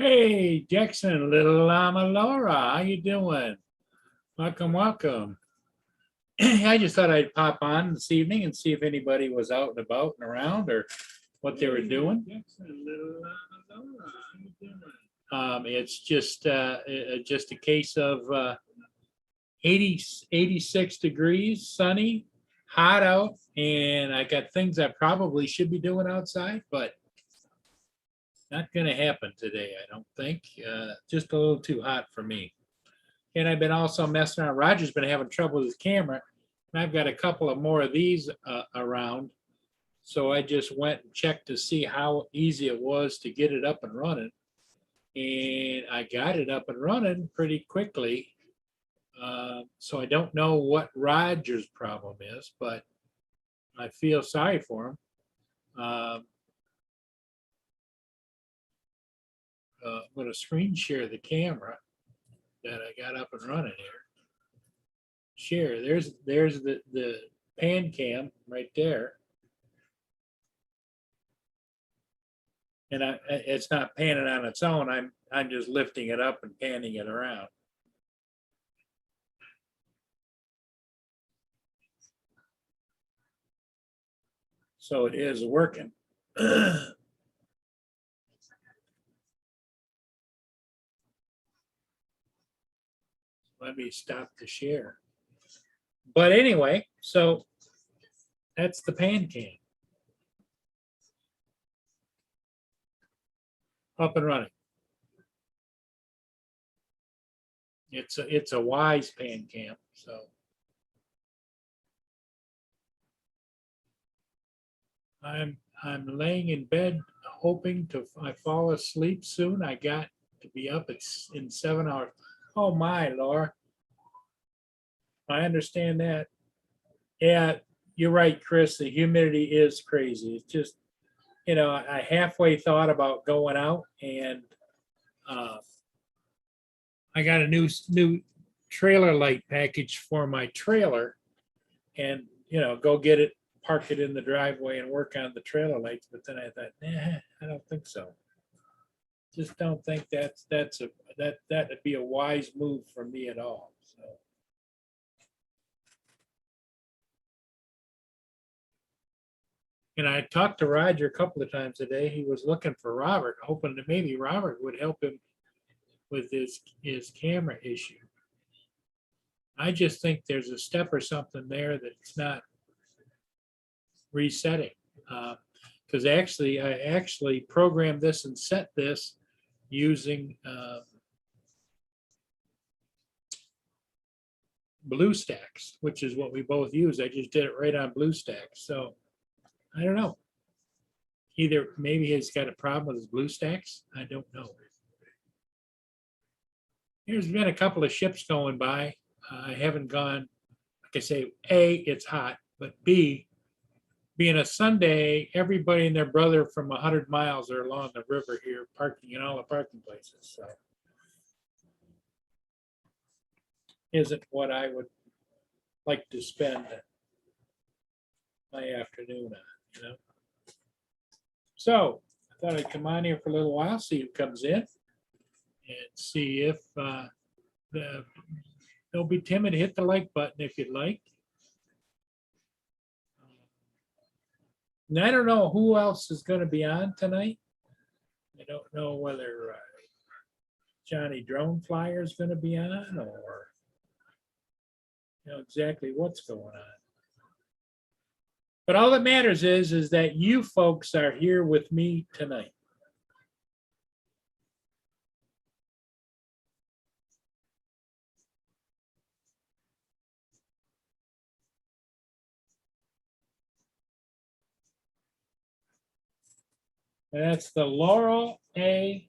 Hey, Jackson, little llama Laura, how you doing? Welcome, welcome. I just thought I'd pop on this evening and see if anybody was out and about and around or what they were doing. Jackson, little llama Laura, how you doing? It's just a case of 86 degrees, sunny, hot out, and I got things I probably should be doing outside, but not going to happen today, I don't think. Just a little too hot for me. And I've been also messing around. Roger's been having trouble with his camera, and I've got a couple of more of these around. So I just went and checked to see how easy it was to get it up and running. And I got it up and running pretty quickly. So I don't know what Roger's problem is, but I feel sorry for him. I'm going to screen share the camera that I got up and running here. Share. There's the pan cam right there. And it's not panning on its own. I'm just lifting it up and panning it around. So it is working. Let me stop the share. But anyway, so that's the pan cam. Up and running. It's a Wise pan cam, so I'm laying in bed hoping I fall asleep soon. I got to be up in 7 hours. Oh my, Laura. I understand that. Yeah, you're right, Chris. The humidity is crazy. It's just, I halfway thought about going out, and I got a new trailer light package for my trailer, and go get it, park it in the driveway, and work on the trailer lights. But then I thought, nah, I don't think so. Just don't think that'd be a wise move for me at all. So. And I talked to Roger a couple of times today. He was looking for Robert, hoping that maybe Robert would help him with his camera issue. I just think there's a step or something there that's not resetting. Because I actually programmed this and set this using BlueStacks, which is what we both use. I just did it right on BlueStacks. So I don't know. Either maybe he's got a problem with his BlueStacks. I don't know. There's been a couple of ships going by. I haven't gone. Like I say, A, it's hot, but B, being a Sunday, everybody and their brother from 100 miles are along the river here, parking in all the parking places. So isn't what I would like to spend my afternoon on. So I thought I'd come on here for a little while, see who comes in, and see if don't be timid. Hit the like button if you'd like. And I don't know who else is going to be on tonight. I don't know whether Johnny Drone Flyer is going to be on, or exactly what's going on. But all that matters is that you folks are here with me tonight. And that's the Laurel A.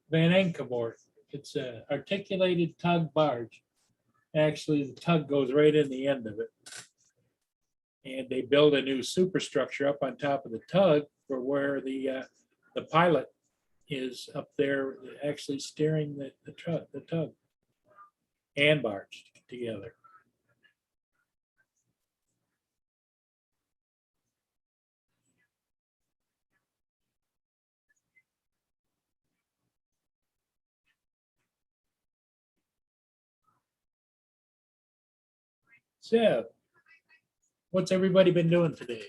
Van Enkenborg. It's an articulated tug barge. Actually, the tug goes right in the end of it. And they build a new superstructure up on top of the tug for where the pilot is up there actually steering the tug and barge together. So, what's everybody been doing today?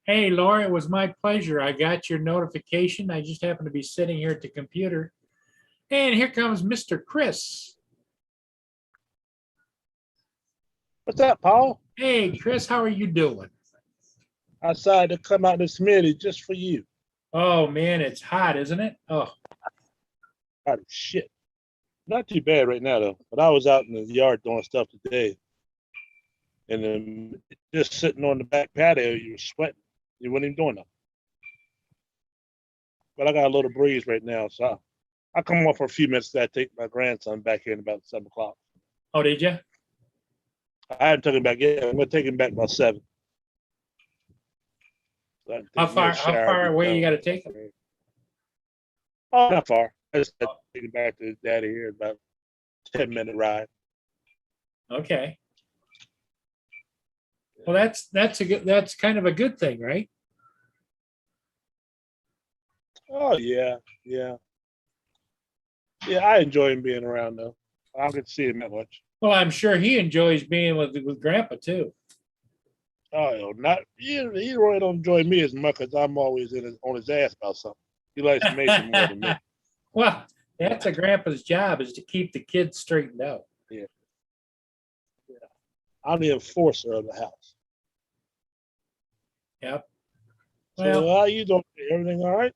Hey, Laura, it was my pleasure. I got your notification. I just happened to be sitting here at the computer. And here comes Mr. Chris. What's up, Paul? Hey, Chris, how are you doing? I decided to come out this minute just for you. Oh, man, it's hot, isn't it? Oh, Hot as shit. Not too bad right now though. But I was out in the yard doing stuff today, and then just sitting on the back patio, you were sweating. You weren't even doing nothing. But I got a little breeze right now, so I come off for a few minutes. That I take my grandson back in about 7 o'clock. oh, did you? I haven't taken him back yet. I'm gonna take him back by 7. So I can How take a little far shower, get away you got done. to take him? Oh, not far. I just had to take him back to his daddy here, about 10-minute ride. Okay. Well, that's kind of a good thing, right? Oh yeah, yeah. Yeah, I enjoy him being around though. I don't get to see him that much. Well, I'm sure he enjoys being with Grandpa too. Oh, not he really don't enjoy me as much as I'm always on his ass about something. He likes Mason more than me. Well, that's a grandpa's job is to keep the kids straightened out. Yeah. I'm the enforcer of the house. Yep. So Well, how you doing? Everything all right?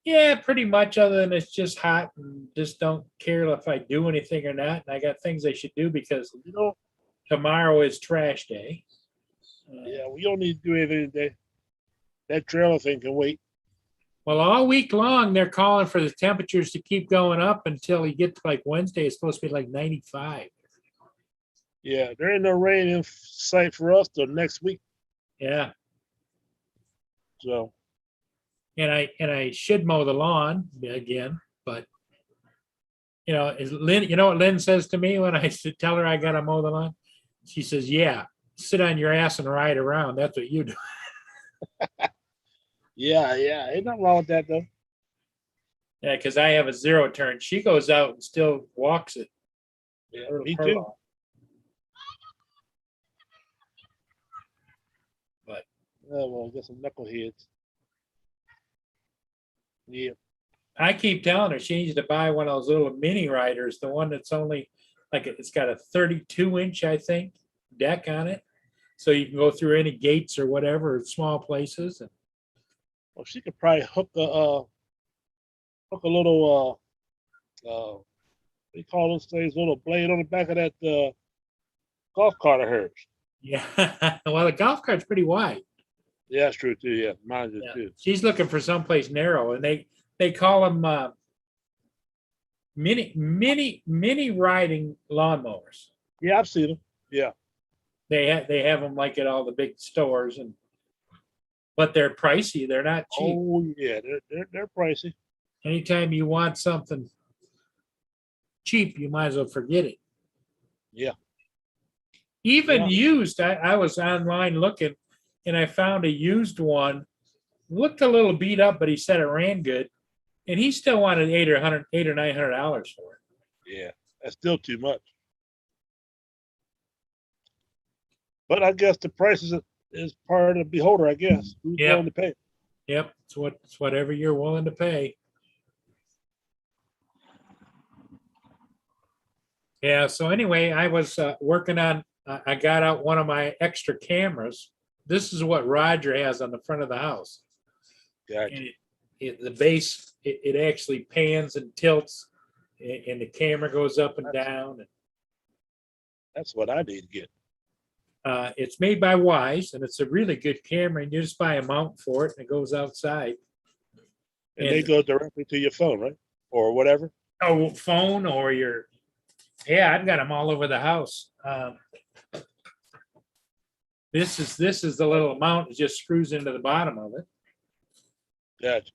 yeah, pretty much. Other than it's just hot and just don't care if I do anything or not. And I got things I should do because You know, tomorrow is trash day. yeah, we don't need to do anything today. That trailer thing can wait. Well, all week long they're calling for the temperatures to keep going up until you get to like Wednesday. It's supposed to be like 95. Yeah, there ain't no rain in sight for us till next week. Yeah. So And I should mow the lawn again, but is Lynn, you know what Lynn says to me when I tell her I gotta mow the lawn? She says, yeah, sit on your ass and ride around. That's what you do. yeah, ain't nothing wrong with that though. Yeah, because I have a zero turn. She goes out and still walks it. Yeah, Her- me her too. lawn. But Oh well, get some knuckleheads. Yeah. I keep telling her she needs to buy one of those little mini riders, the one that's only like it's got a 32-inch, I think, deck on it. So you can go through any gates or whatever, small places. And Well, she could probably hook a little what do you call those things? Little blade on the back of that golf cart of hers. yeah, well, the golf cart's pretty wide. Yeah, that's true too. Yeah, mine is Yeah. too. She's looking for someplace narrow, and they call them mini riding lawnmowers. Yeah, I've seen them. Yeah, They have them like at all the big stores, but they're pricey. They're not cheap. oh yeah, they're pricey. Anytime you want something cheap, you might as well forget it. Yeah, Even yeah. used, I was online looking, and I found a used one. Looked a little beat up, but he said it ran good, and he still wanted $800 or $900 for it. Yeah, that's still too much. But I guess the price is part of the beholder. I guess who's Yep. willing to pay. Yep, it's whatever you're willing to pay. Yeah. So anyway, I was working on. I got out one of my extra cameras. This is what Roger has on the front of the house. Gotcha. And the base, it actually pans and tilts, and the camera goes up and down. And, That's what I need to get. it's made by Wise, and it's a really good camera. And you just buy a mount for it, and it goes outside. And they go directly to your phone, right? Or whatever. Oh, phone or your. Yeah, I've got them all over the house. This is the little mount that just screws into the bottom of it. Gotcha.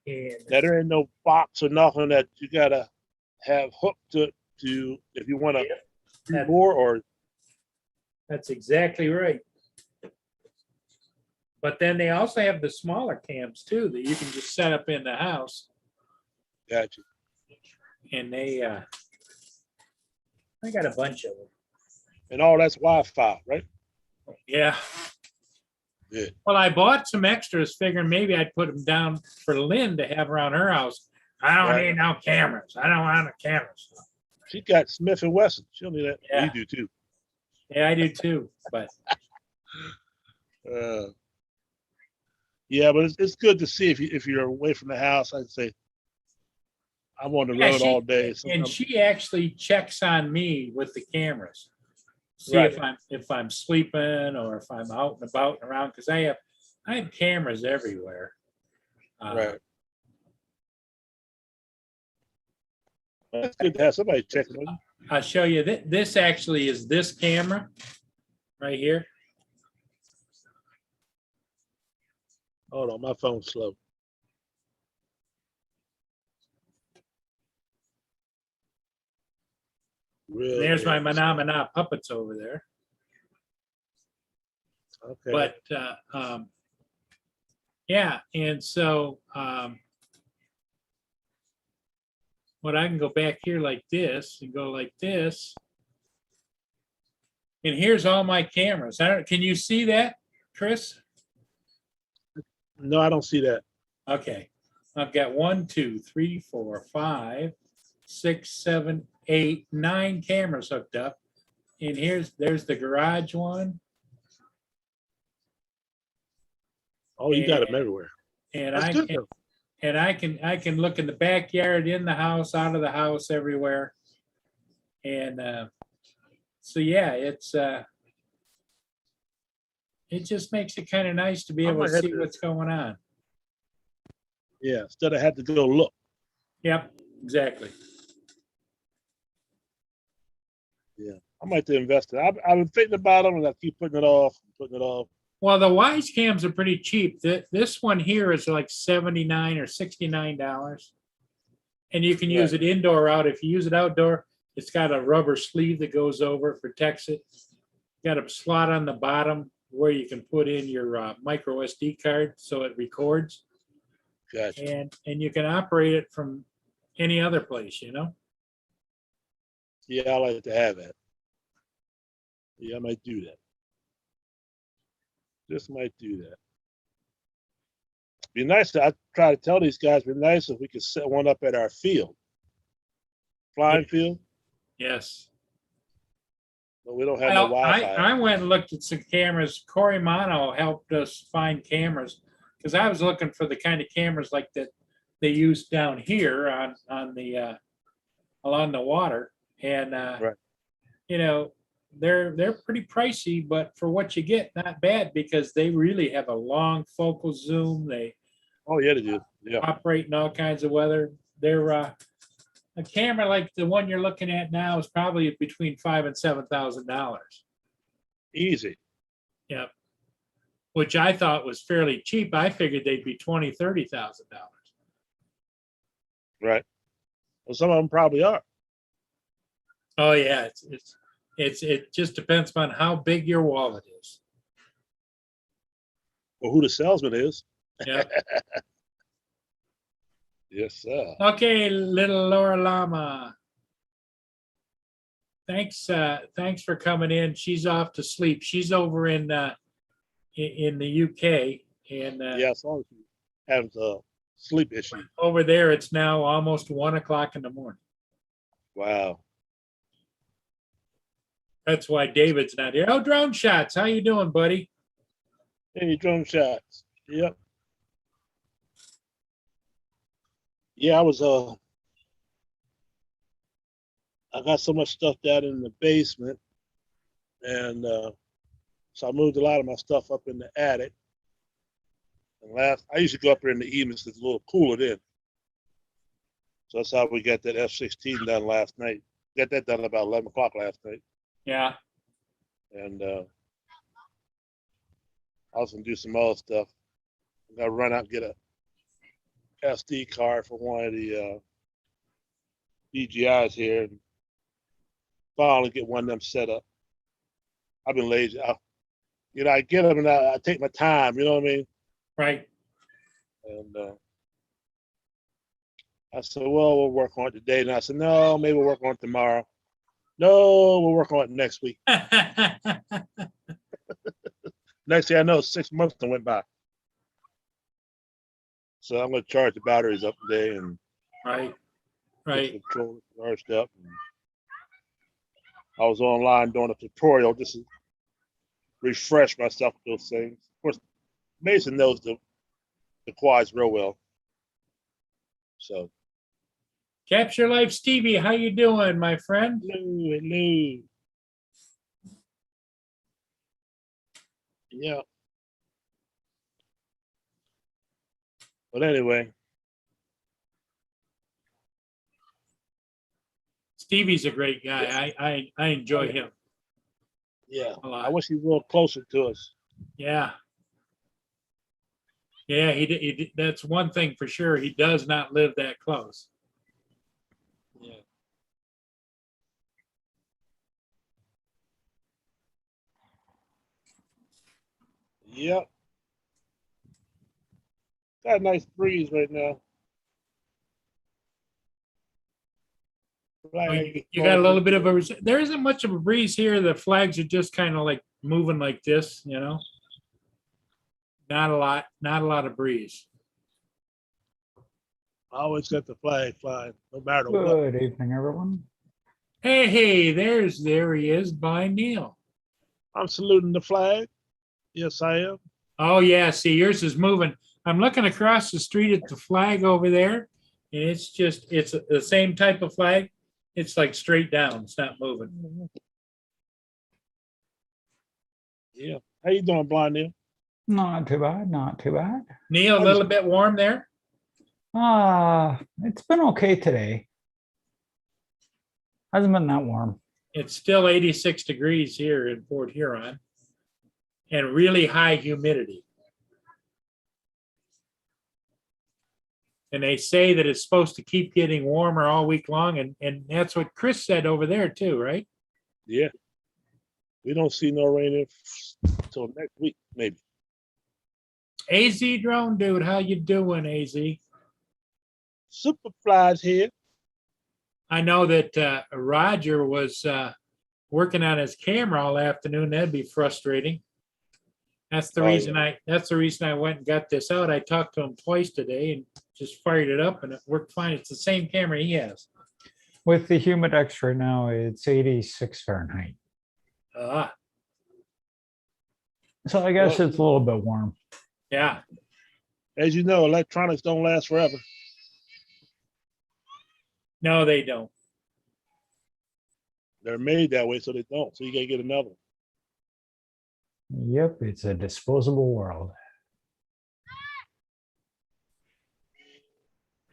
And Now there ain't no box or nothing that you gotta have hooked to if you want to do That- more or that's exactly right. But then they also have the smaller cams too that you can just set up in the house, gotcha. and they I got a bunch of them. And all that's Wi-Fi, right? Yeah. Good. Well, I bought some extras, figuring maybe I'd put them down for Lynn to have around her house. I don't Right. need no cameras. I don't want no cameras. She got Smith and Wesson. She'll need that. Yeah. You do too. Yeah, I do too. But Uh, yeah, but it's good to see if you're away from the house. I'd say I'm on the yeah, road all day. and she actually checks on me with the cameras. See Right. if I'm sleeping or if I'm out and about and around, because I have cameras everywhere. Right. Well, it's good to have somebody checking on you. I'll show you this actually is this camera right here. Hold on, my phone's slow. Really? There's my Mana puppets over there. Okay. But yeah, and so what I can go back here like this and go like this. And here's all my cameras. Can you see that, Chris? No, I don't see that. Okay. I've got 1, 2, 3, 4, 5, 6, 7, 8, 9 cameras hooked up. And there's the garage one. Oh, you got them everywhere. And That's good, though. I can look in the backyard, in the house, out of the house, everywhere. And so yeah, it just makes it kind of nice to be I able might to have see to- what's going on. Yeah, instead of had to go look. Yep, exactly. Yeah, I might have to invest in it. I've been thinking about them, and I keep putting it off, Well, the Wise cams are pretty cheap. This one here is like $79 or $69. And you can use it indoor or out. If you use it outdoor, it's got a rubber sleeve that goes over it, protects it. Got a slot on the bottom where you can put in your micro SD card so it records. Gotcha. And you can operate it from any other place, you know? Yeah, I like to have that. Yeah, I might do that. Just might do that. Be nice. I try to tell these guys, be nice if we could set one up at our field, flying field, Yes. but we don't have no Well, Wi-Fi. I went and looked at some cameras. Corey Mono helped us find cameras because I was looking for the kind of cameras like that they use down here on the along the water, and Right. you know they're pretty pricey, but for what you get, not bad because they really have a long focal zoom. They Oh yeah, they do. Yeah. operate in all kinds of weather. They're a camera like the one you're looking at now is probably between $5,000 and $7,000. Easy. Yep. Which I thought was fairly cheap. I figured they'd be $20,000, $30,000. Right. Well, some of them probably are. Oh yeah, it just depends on how big your wallet is. Or who the salesman is. Yeah. Yes, sir. Okay, little Laura Lama. Thanks for coming in. She's off to sleep. She's over in the UK, and Yeah, as long as you have a sleep issue. over there it's now almost 1 o'clock in the morning. Wow. That's why David's not here. Oh, Drone Shots, how you doing, buddy? Hey, drone shots. Yep. Yeah, I got so much stuff down in the basement, and so I moved a lot of my stuff up in the attic. And I usually go up there in the evenings 'cause it's a little cooler then. So that's how we got that F-16 done last night. Got that done about 11 o'clock last night. Yeah. And I was gonna do some other stuff. I gotta run out and get a SD card for one of the DJIs here, and finally get one of them set up. I've been lazy. I get them and I take my time. You know what I mean? Right. And I said, well, we'll work on it today. And I said, no, maybe we'll work on it tomorrow. No, we'll work on it next week. Next thing I know, 6 months done went by. So I'm gonna charge the batteries up today and Right, get right. the controller charged up. And I was online doing a tutorial just to refresh myself with those things. Of course, Mason knows the quads real well. So Capture Life Stevie, how you doing, my friend? hello, hello. Yeah. But anyway, Stevie's a great guy. I enjoy him yeah. a I lot. wish he was a little closer to us. Yeah. Yeah, that's one thing for sure. He does not live that close. Yeah. Yep. Got a nice breeze right now. Oh, you got a little bit of a, there isn't much of a breeze here. The flags are just kind of like moving like this, you know? Not a lot of breeze. I always got the flag flying, no matter what. Good evening, everyone. Hey, there he is by Neil. I'm saluting the flag. Yes, I am. Oh yeah, see yours is moving. I'm looking across the street at the flag over there, and it's the same type of flag. It's like straight down. It's not moving. Yeah. How you doing, Blind Neil? Not too bad, not too bad. Neil, a little bit warm there. It's been okay today. Hasn't been that warm. It's still 86 degrees here in Port Huron, and really high humidity. And they say that it's supposed to keep getting warmer all week long, and that's what Chris said over there too, right? Yeah. We don't see no rain until next week, maybe. AZ Drone Dude, how you doing, AZ? Superfly's here. I know that Roger was working on his camera all afternoon. That'd be frustrating. That's the reason I went and got this out. I talked to him twice today and just fired it up and it worked fine. It's the same camera he has. With the humid X right now, it's 86 Fahrenheit. So I guess Well, it's a little bit warm. Yeah. As you know, electronics don't last forever. No, they don't. They're made that way, so they don't. So you gotta get another one. Yep, it's a disposable world.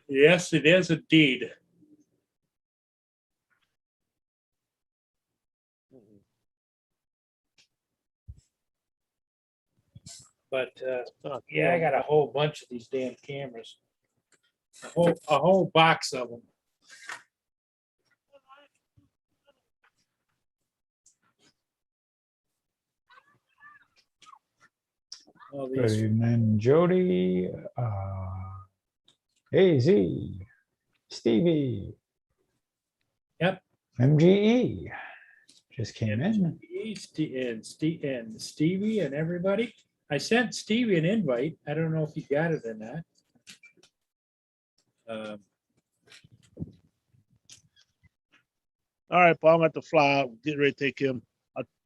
Yes, it is indeed. But yeah, I got a whole bunch of these damn cameras. A whole box of them. All Good these, evening, Jody, AZ, Stevie. Yep. MGE just came in. and Stevie and everybody. I sent Stevie an invite. I don't know if he got it or not. All right, Paul, I'm at the fly. I'm getting ready to take him.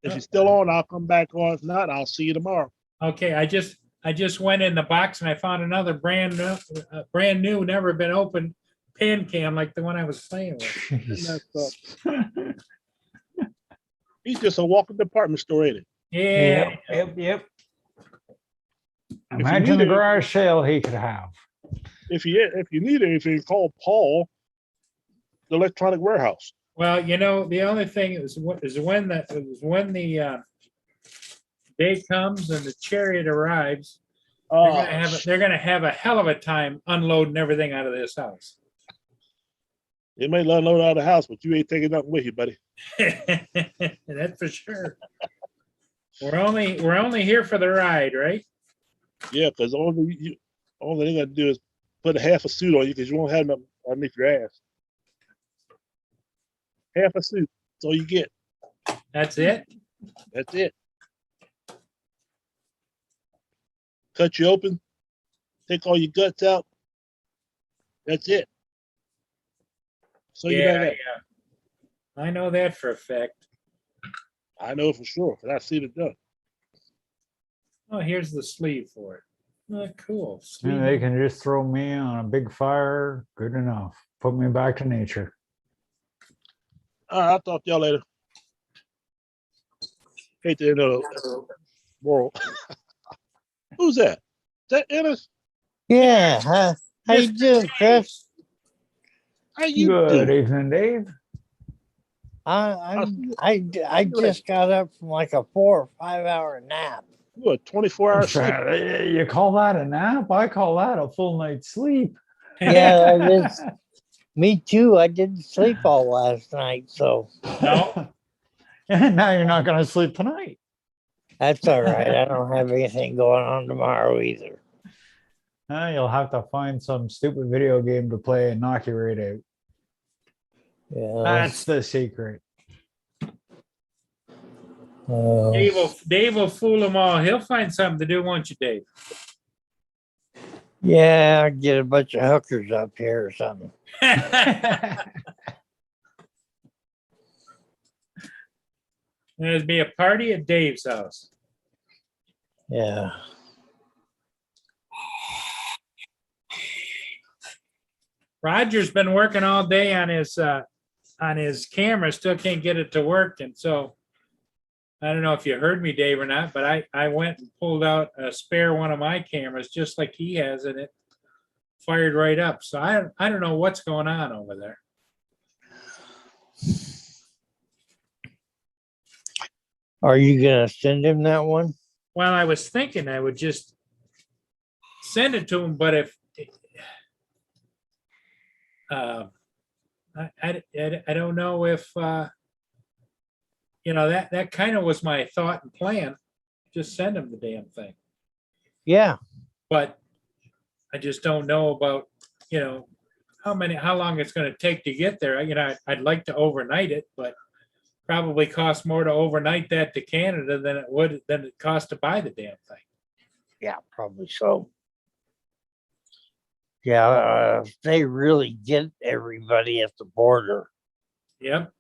If he's still on, I'll come back on. If not, I'll see you tomorrow. Okay, I just went in the box and I found another brand new, never been opened pan cam like the one I was playing with. Jeez. He's just a walking department store, ain't it? Yeah. Yep. Imagine the garage sale he could have. If you need anything, call Paul, the electronic warehouse. Well, you know, the only thing is when the day comes and the chariot arrives, they're gonna have a hell of a time unloading everything out of this house. They may unload out of the house, but you ain't taking nothing with you, buddy. That's for sure. We're only here for the ride, right? Yeah, because all they gotta do is put a half a suit on you because you won't have nothing underneath your ass. Half a suit. That's all you get. That's it? That's it. Cut you open, take all your guts out. That's it. So you Yeah, know that. I know that for a fact. I know for sure, because I've seen it done. Oh, here's the sleeve for it. Oh, cool. And they Sleeve. can just throw me on a big fire. Good enough. Put me back to nature. All right, I'll talk to y'all later. Hate to end the moral. Who's that? Is that Ennis? Yeah, how you doing, Chris? How you Good doing? evening, Dave. I just got up from like a 4 or 5 hour nap. You a 24-hour sleep? You call that a nap? I call that a full night's sleep. Yeah, it is. Me too. I didn't sleep all last night, so No. And now you're not going to sleep tonight. that's all right. I don't have anything going on tomorrow either. You'll have to find some stupid video game to play and knock you right out. Yeah. That's the secret. Dave will fool them all. He'll find something to do, won't you, Dave? Yeah, I'll get a bunch of hookers up here or something. There's be a party at Dave's house. Yeah. Roger's been working all day on his camera, still can't get it to work, and so I don't know if you heard me, Dave, or not, but I went and pulled out a spare one of my cameras, just like he has, and it fired right up. So I don't know what's going on over there. Are you gonna send him that one? Well, I was thinking I would just send it to him, but if I don't know if that kind of was my thought and plan. Just send him the damn thing. Yeah. But I just don't know about, how long it's going to take to get there. I'd like to overnight it, but probably costs more to overnight that to Canada than it costs to buy the damn thing. Yeah, probably so. Yeah, they really get everybody at the border. Yep.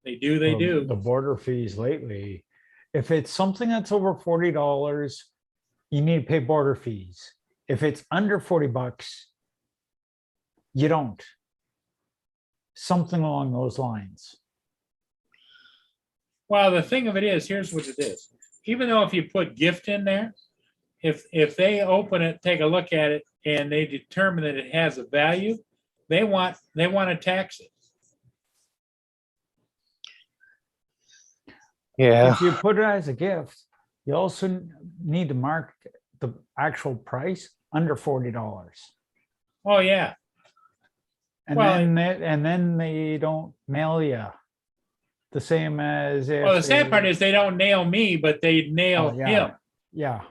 They do. They Well, do. The border fees lately, if it's something that's over $40, you need to pay border fees. If it's under $40, you don't. Something along those lines. Well, the thing of it is, here's what it is. Even though if you put gift in there, if they open it, take a look at it, and they determine that it has a value, they want to tax it. Yeah. If you put it as a gift, you also need to mark the actual price under $40. Oh yeah. And Well, then they don't mail you the same as if Well, the sad part is they don't nail me, but they nail Oh, yeah. him. Yeah.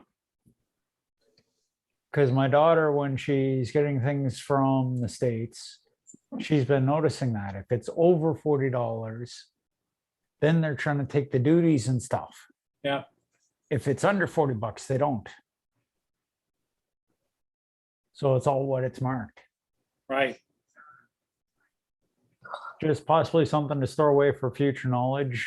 Because my daughter, when she's getting things from the States, she's been noticing that if it's over $40, then they're trying to take the duties and stuff. Yeah. If it's under $40, they don't. So it's all what it's marked. Right. Just possibly something to store away for future knowledge.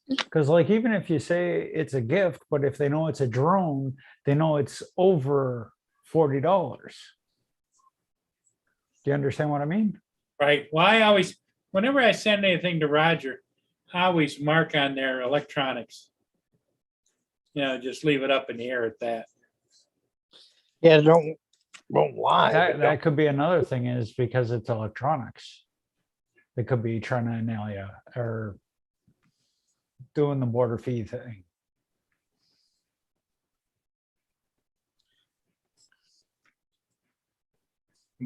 Because like, even if you say it's a gift, but if they know it's a drone, they know it's over $40. Do you understand what I mean? Right. Well, whenever I send anything to Roger, I always mark on their electronics. Just leave it up in the air at that. Yeah, don't lie. That could be another thing, is because it's electronics. They could be trying to nail you or doing the border fee thing.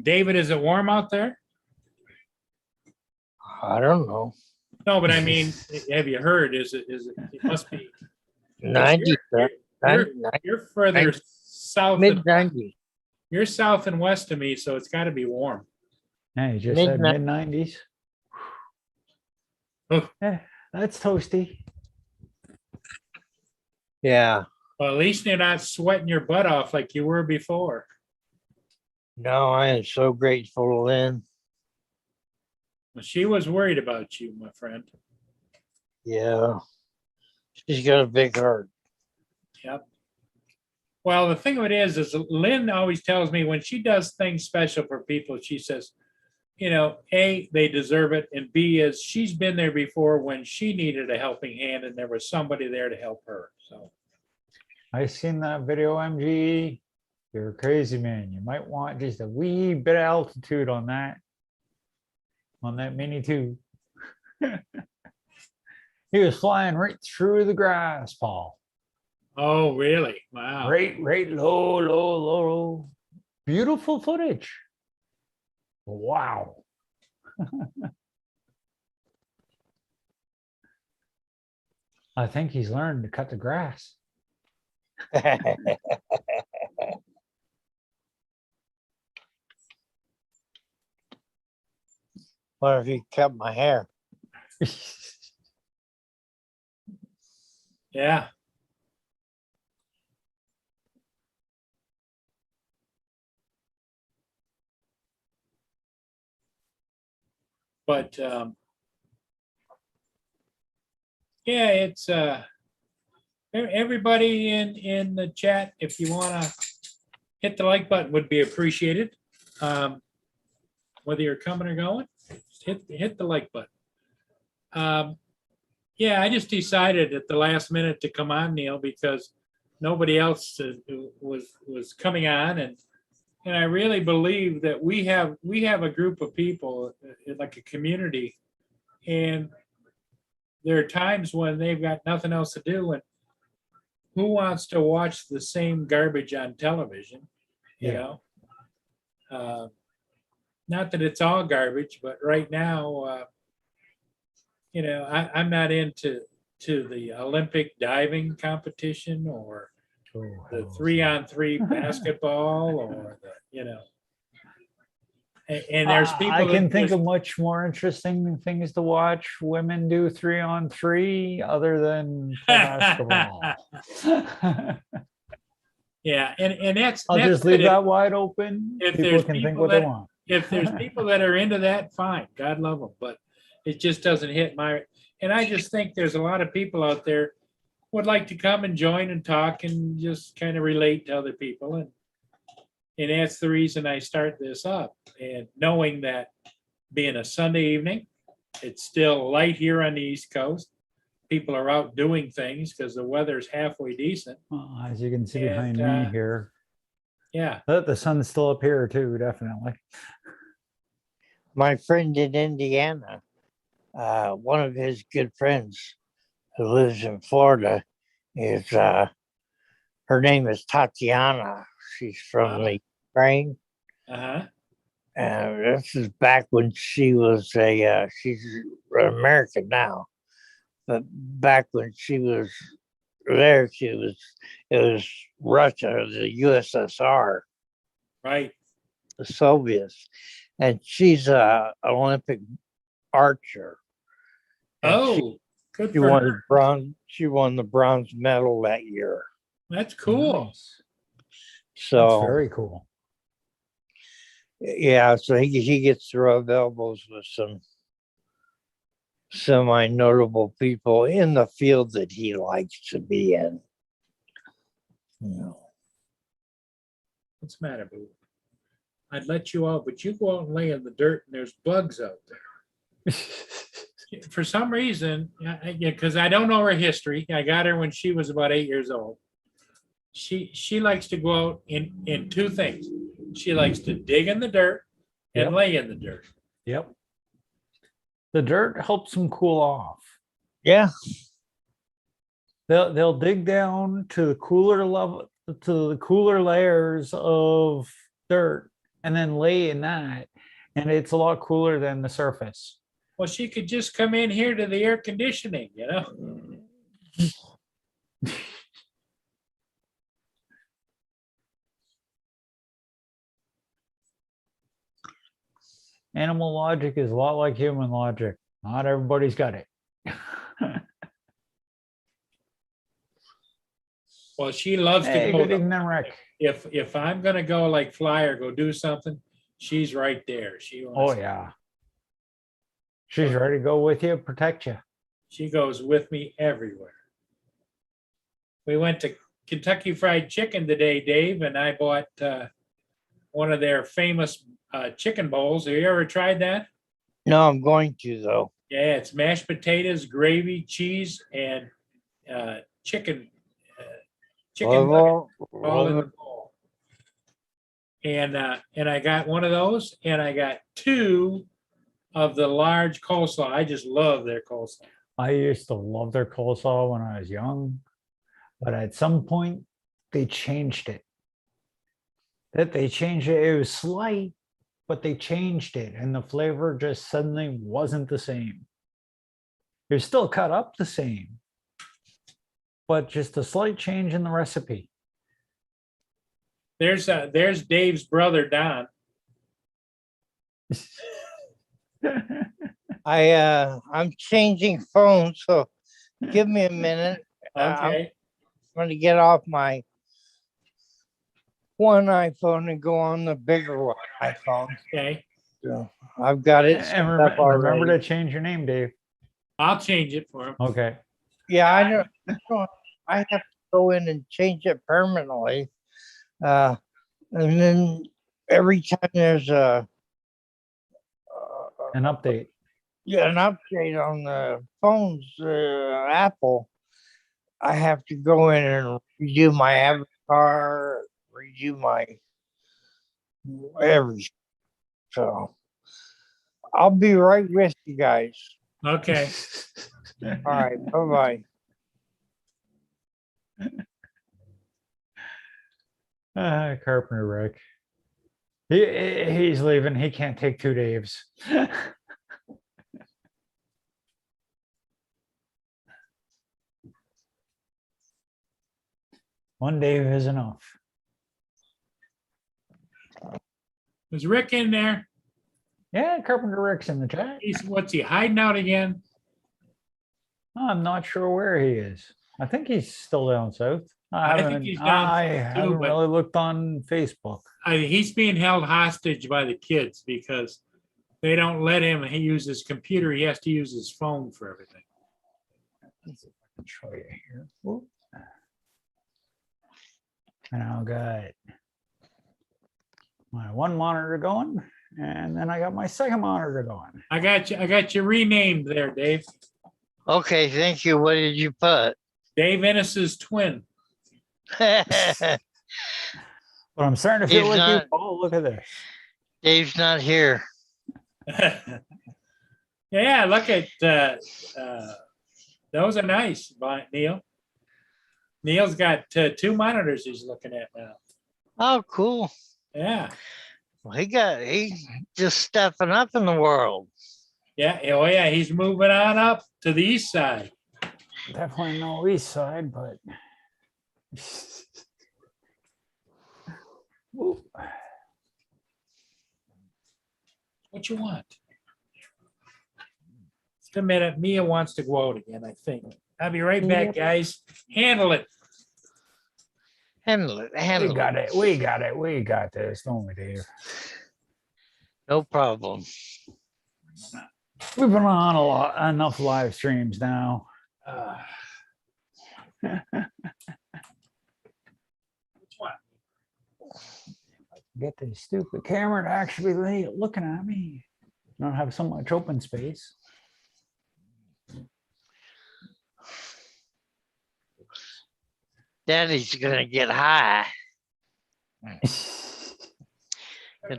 David, is it warm out there? I don't know. No, but I mean, have you heard? It must be 90, you're further south. mid 90s. You're south and west of me, so it's got to be warm. Yeah, you just said Midnight. mid-90s. Oh. Yeah, that's toasty. Yeah. Well, at least you're not sweating your butt off like you were before. No, I am so grateful to Lynn. Well, she was worried about you, my friend. Yeah. She's got a big heart. Yep. Well, the thing of it is Lynn always tells me when she does things special for people, she says, you know, A, they deserve it, and B is she's been there before when she needed a helping hand and there was somebody there to help her. So I seen that video, MG. You're a crazy man. You might want just a wee bit of altitude on that Mini 2. He was flying right through the grass, Paul. oh really? Wow. Right, low, low, low, low. Beautiful footage. Wow. I think he's learned to cut the grass. What if he cut my hair? Yeah. But yeah, it's everybody in the chat, if you want to hit the like button would be appreciated. Whether you're coming or going, just hit the like button. Yeah, I just decided at the last minute to come on, Neil, because nobody else was coming on, and I really believe that we have a group of people, like a community, and there are times when they've got nothing else to do, and who wants to watch the same garbage on television? You Yeah. know, not that it's all garbage, but right now, you know, I'm not into the Olympic diving competition or Oh, the hell's 3-on-3 basketball or the, you know. And there's people I can that think just- of much more interesting things to watch women do 3-on-3 other than play basketball. yeah, and that's I'll that's just leave good. that wide open. if People there's can think people what they that- want. If there's people that are into that, fine, God love them, but it just doesn't hit my, and I just think there's a lot of people out there would like to come and join and talk and just kind of relate to other people, and that's the reason I start this up, and knowing that being a Sunday evening, it's still light here on the East Coast. People are out doing things because the weather's halfway decent. As you can see behind And, me here, Yeah, the sun's still up here too, definitely. My friend in Indiana, one of his good friends who lives in Florida is her name is Tatiana. She's from the Ukraine. uh-huh. This is back when she was she's American now, but back when she was there, it was Russia, the USSR, Right. the Soviets, and she's a Olympic archer. And Oh, good she for won her. the bronze. She won the bronze medal that year. That's cool. Nice. That's So very cool. yeah, so he gets to rub elbows with some semi-notable people in the field that he likes to be in. You know. What's the matter, boo? I'd let you out, but you go out and lay in the dirt and there's bugs out there. For some reason, yeah, because I don't know her history. I got her when she was about 8 years old. She likes to go out in two things. She likes to dig in the dirt and Yep. lay in the dirt. Yep. The dirt helps them cool off. Yeah, They'll dig down to the cooler level, to the cooler layers of dirt, and then lay in that, and it's a lot cooler than the surface. Well, she could just come in here to the air conditioning, you know? Animal logic is a lot like human logic. Not everybody's got it. Well, she loves to Hey, go. good evening, Rick. If I'm gonna go like fly or go do something, she's right there. She Oh, wants, yeah. She's ready to go with you, protect you. she goes with me everywhere. We went to Kentucky Fried Chicken today, Dave, and I bought one of their famous chicken bowls. Have you ever tried that? No, I'm going to though. Yeah, it's mashed potatoes, gravy, cheese, and chicken. Chicken nuggets all in the bowl. And I got one of those, and I got two of the large coleslaw. I just love their coleslaw. I used to love their coleslaw when I was young, but at some point they changed it. They changed it. It was slight, but they changed it, and the flavor just suddenly wasn't the same. It was still cut up the same, but just a slight change in the recipe. There's Dave's brother, Don. I'm changing phones, so give me a minute. I'm Okay, going to get off my one iPhone and go on the bigger one iPhone. okay. So I've got it set And up remember already. to change your name, Dave. I'll change it for him. Okay. Yeah, I know. I have to go in and change it permanently. And then every time there's An update. an update on the phones, Apple, I have to go in and redo my avatar, redo my everything. So I'll be right with you guys. Okay, All right, bye bye. Carpenter Rick. He's leaving. He can't take 2 Daves. One Dave is enough. is Rick in there? Yeah, Carpenter Rick's in the chat. What's he hiding out again? I'm not sure where he is. I think he's still down south. I think he's down I south too, haven't but- really looked on Facebook. He's being held hostage by the kids because they don't let him use his computer. He has to use his phone for everything. Let's see if I can show you here. Whoop. And I've got my one monitor going, and then I got my second monitor going. I got you renamed there, Dave. Okay, thank you. What did you put? Dave Ennis's twin. But I'm starting to feel He's like not- you. Oh, look at this. Dave's not here. Yeah, look at those are nice, Neil. Neil's got 2 monitors he's looking at now. Oh, cool. Yeah, Well, he's just stepping up in the world. yeah. Oh, yeah. He's moving on up to the east side. Definitely no east side, but. Ooh. What you want? Just a minute. Mia wants to go out again, I think. I'll be right back, guys. Handle it. Handle it. We Handle got it. it. We got it. We got this, don't we, Dave? No problem. We've been on enough live streams now. Uh, which one? Get this stupid camera to actually be looking at me. Not have so much open space. Daddy's gonna get high and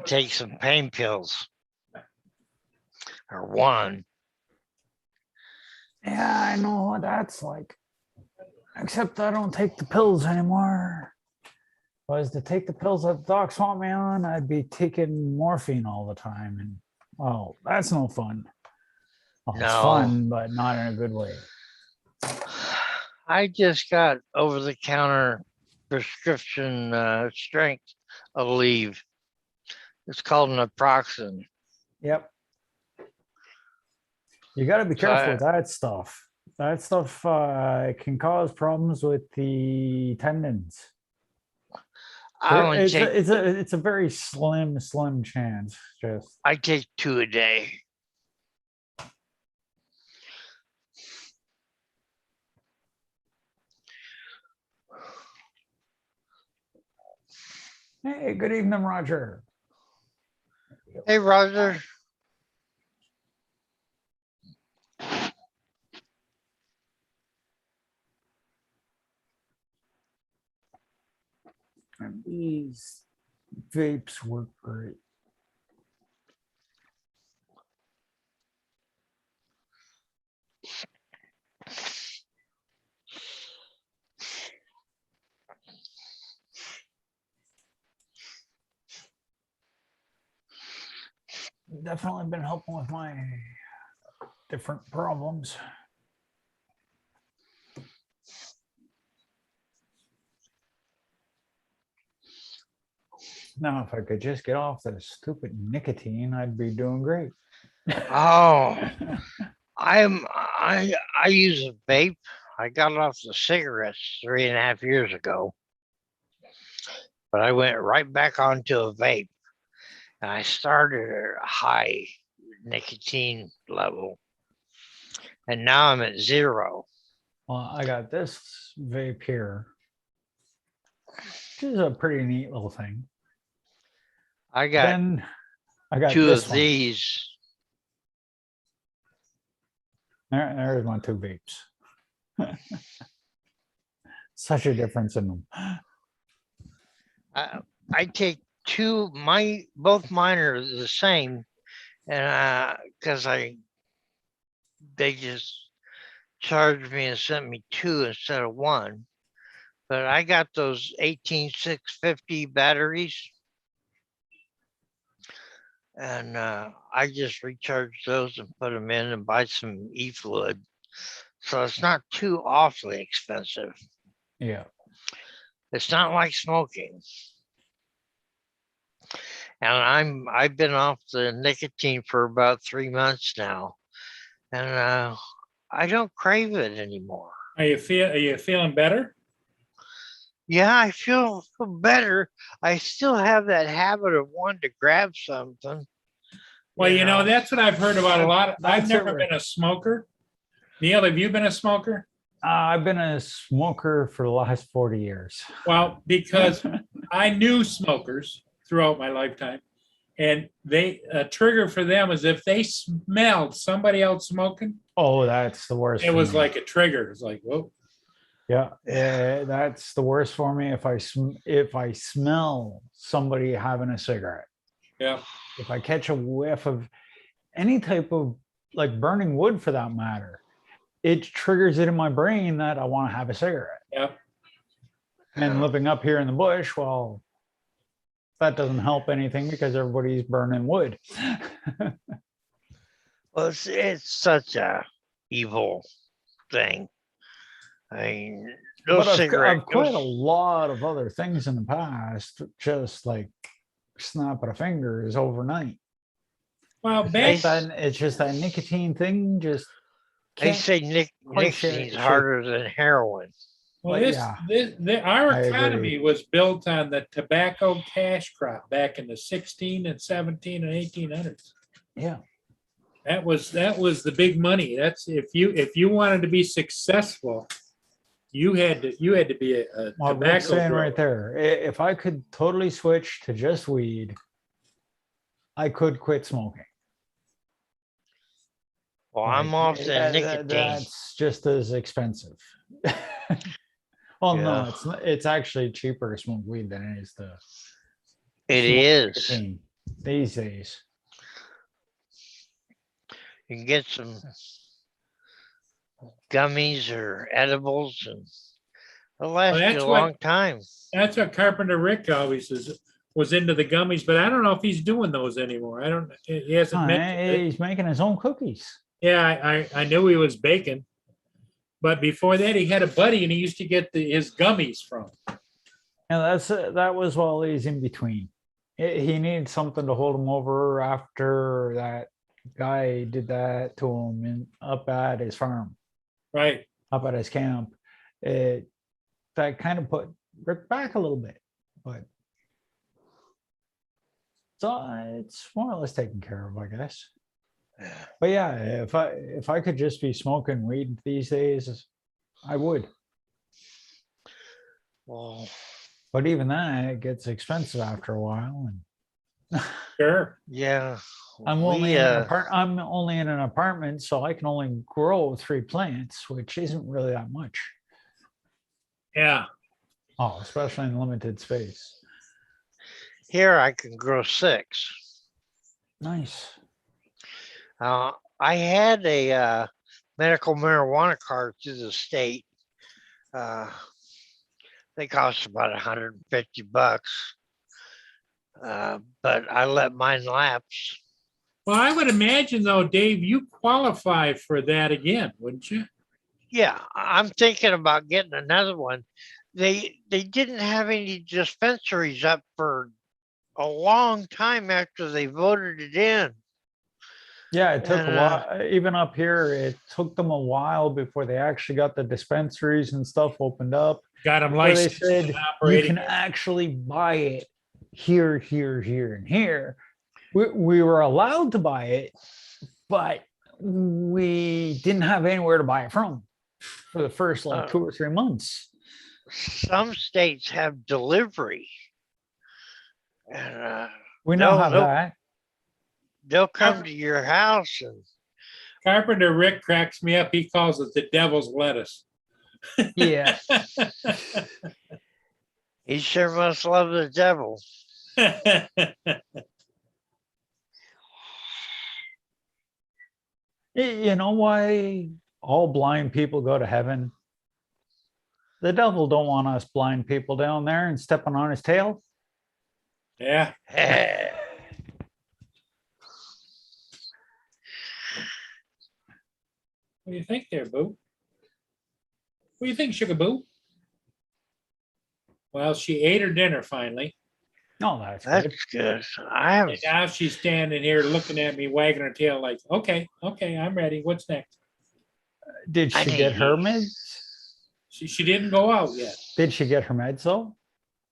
take some pain pills. Or one. Yeah, I know what that's like. Except I don't take the pills anymore. If I was to take the pills that the docs want me on, I'd be taking morphine all the time. And well, that's no fun. Well, it's No. fun, but not in a good way. I just got over the counter prescription strength of leave. It's called naproxen. Yep. You gotta be So careful with that stuff. That stuff can cause problems with the tendons. I only It's take it's a very slim chance. Just I take 2 a day. hey, good evening, Roger. Hey, Roger. And these vapes work great. Definitely been helping with my different problems. Now, if I could just get off that stupid nicotine, I'd be doing great. Oh, I use a vape. I got off the cigarettes 3.5 years ago, but I went right back onto a vape. And I started at a high nicotine level, and now I'm at 0. Well, I got this vape here, which is a pretty neat little thing. I got Then I got 2 this of one. these. There's my 2 vapes. Such a difference in them. I take 2. Both mine are the same, and because they just charged me and sent me 2 instead of 1. But I got those 18650 batteries, and I just recharge those and put them in and buy some e-fluid. So it's not too awfully expensive. Yeah. It's not like smoking. And I've been off the nicotine for about 3 months now, and I don't crave it anymore. Are you feeling better? Yeah, I feel better. I still have that habit of wanting to grab something. Well, you know, that's what I've heard about a lot. I've That's never it, been a smoker. Neil, have you been a smoker? I've been a smoker for the last 40 years. Well, because I knew smokers throughout my lifetime, and a trigger for them is if they smelled somebody else smoking, Oh, that's the worst. it for was me. like a trigger. It's like, whoa. Yeah, that's the worst for me. If I smell somebody having a cigarette, Yeah. if I catch a whiff of any type of like burning wood for that matter, it triggers it in my brain that I want to have a cigarette. Yeah. And living up here in the bush, well, that doesn't help anything because everybody's burning wood. Well, it's such a evil thing. I mean, But those I've cigarettes. quite a lot of other things in the past, just like snap of a finger is overnight. Well, back It's just that nicotine thing. Just They can't say quite nicotine's shake. harder than heroin. well, But our I agree. economy was built on the tobacco cash crop back in the 16 and 17 and 1800s. Yeah. That was the big money. That's if you wanted to be successful, you had to be a Well, tobacco Rick's saying grower. right there, if I could totally switch to just weed, I could quit smoking. Well, I'm off the nicotine. That's just as expensive. Well, no, Yeah. it's not, it's actually cheaper to smoke weed than it is to It smoke is. nicotine these days. You can get some gummies or edibles, and it'll last that's you a what- long time. That's what Carpenter Rick always was into the gummies, but I don't know if he's doing those anymore. I don't. He hasn't mentioned it. He's making his own cookies. Yeah, I knew he was baking, but before that he had a buddy and he used to get his gummies from. And that was while he's in between. He needs something to hold him over after that guy did that to him up at his farm, Right. up at his camp. That kind of put Rick back a little bit, but so it's more or less taken care of, I guess. But yeah, if I could just be smoking weed these days, I would. Well, But even that, it gets expensive after a while. And Sure. yeah. I'm only We, in an I'm only in an apartment, so I can only grow 3 plants, which isn't really that much. Yeah. Oh, especially in limited space. here I can grow 6. Nice. I had a medical marijuana card through the state. They cost about $150. But I let mine lapse. Well, I would imagine though, Dave, you qualify for that again, wouldn't you? Yeah, I'm thinking about getting another one. They didn't have any dispensaries up for a long time after they voted it in. Yeah, it took a And, while. Even up here, it took them a while before they actually got the dispensaries and stuff opened up. Got them Where they licensed said and you operating. can actually buy it here, here, here, and here. We were allowed to buy it, but we didn't have anywhere to buy it from for the first like 2 or 3 months. some states have delivery. And We now No, have no. that. they'll come to your house and Carpenter Rick cracks me up. He calls it the devil's lettuce. Yeah. he sure must love the devil. You know why all blind people go to heaven? The devil don't want us blind people down there and stepping on his tail. Yeah. What do you think there, Boo? What do you think, Sugar Boo? Well, she ate her dinner finally. No, that's good. That's good. I have And now she's standing here looking at me, wagging her tail like, okay, I'm ready. What's next? Did I she need get her these. meds? She didn't go out yet. Did she get her meds though?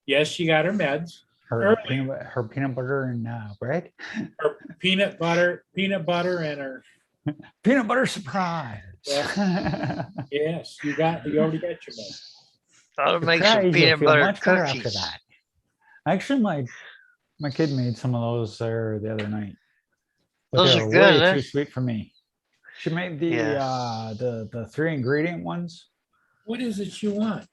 Yes, she got her meds. Her Early. her peanut butter and bread. Her peanut butter, and her, Peanut butter surprise. yes, you already got your meds. I'll make some Surprise, you'll peanut feel butter much better cookies. after that. Actually, my kid made some of those there the other night. But Those they are were good, way eh? too sweet for me. She made the Yeah. the 3 ingredient ones. What is it you want?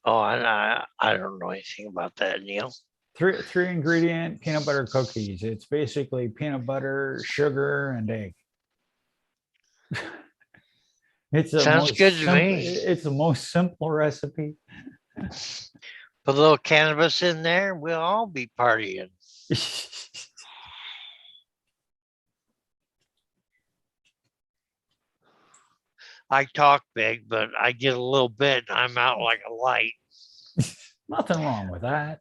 Oh, I don't know anything about that, Neil. Three ingredient peanut butter cookies. It's basically peanut butter, sugar, and egg. It's the Sounds most good to simple, me. it's the most simple recipe. Put a little cannabis in there, we'll all be partying. I talk big, but I get a little bit and I'm out like a light. Nothing wrong with that.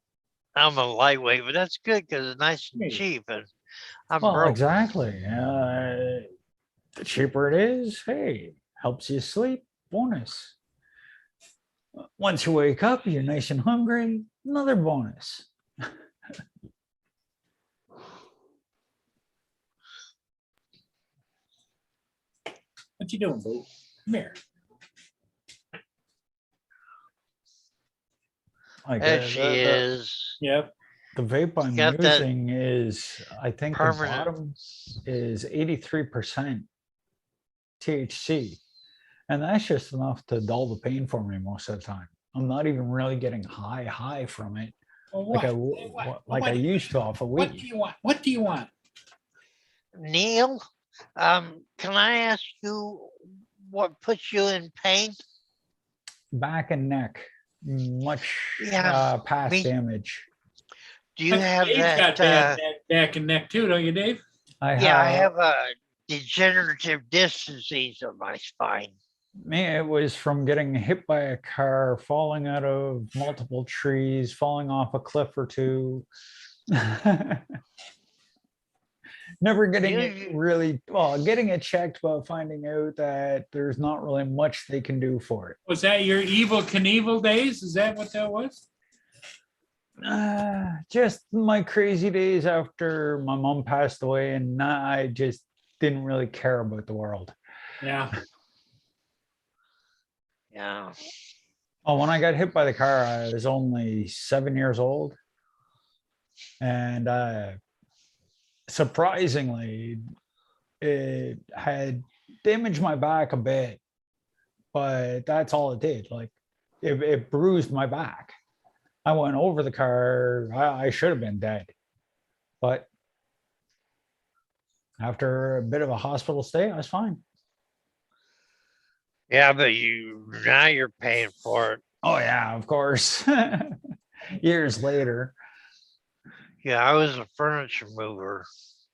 I'm a lightweight, but that's good because it's nice and Hey. cheap. And I'm Well, broke. exactly. The cheaper it is, hey, helps you sleep. Bonus. Once you wake up, you're nice and hungry. Another bonus. What you doing, Boo? Come here. Like There she is. Yep. the vape I'm Got that using is, I think the permanent. bottom is 83% THC. And that's just enough to dull the pain for me most of the time. I'm not even really getting high from it Well, like what? I used to off of What do weed. you want? What do you want? Neil, can I ask you what puts you in pain? Back and neck, much Yeah, past me- damage. Do you have Dave's that? got bad back and neck too, don't you, Dave? I have a degenerative disc disease of my spine. it was from getting hit by a car, falling out of multiple trees, falling off a cliff or two. Never getting Yeah, it really, well, getting it checked, but finding out that there's not really much they can do for it. Was that your Evil Knievel days? Is that what that was? Just my crazy days after my mom passed away, and I just didn't really care about the world. Yeah. yeah. Oh, when I got hit by the car, I was only 7 years old. And surprisingly, it had damaged my back a bit, but that's all it did. Like it bruised my back. I went over the car. I should have been dead. But after a bit of a hospital stay, I was fine. Yeah, but now you're paying for it. Oh, yeah, of course. Years later, Yeah, I was a furniture mover.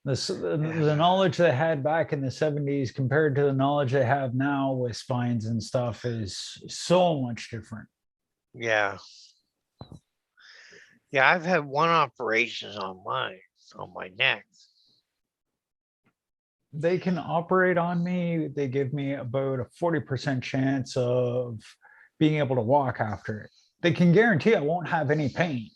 the knowledge they had back in the 70s compared to the knowledge they have now with spines and stuff is so much different. Yeah. Yeah, I've had one operation on my neck. They can operate on me. They give me about a 40% chance of being able to walk after it. They can guarantee I won't have any pain,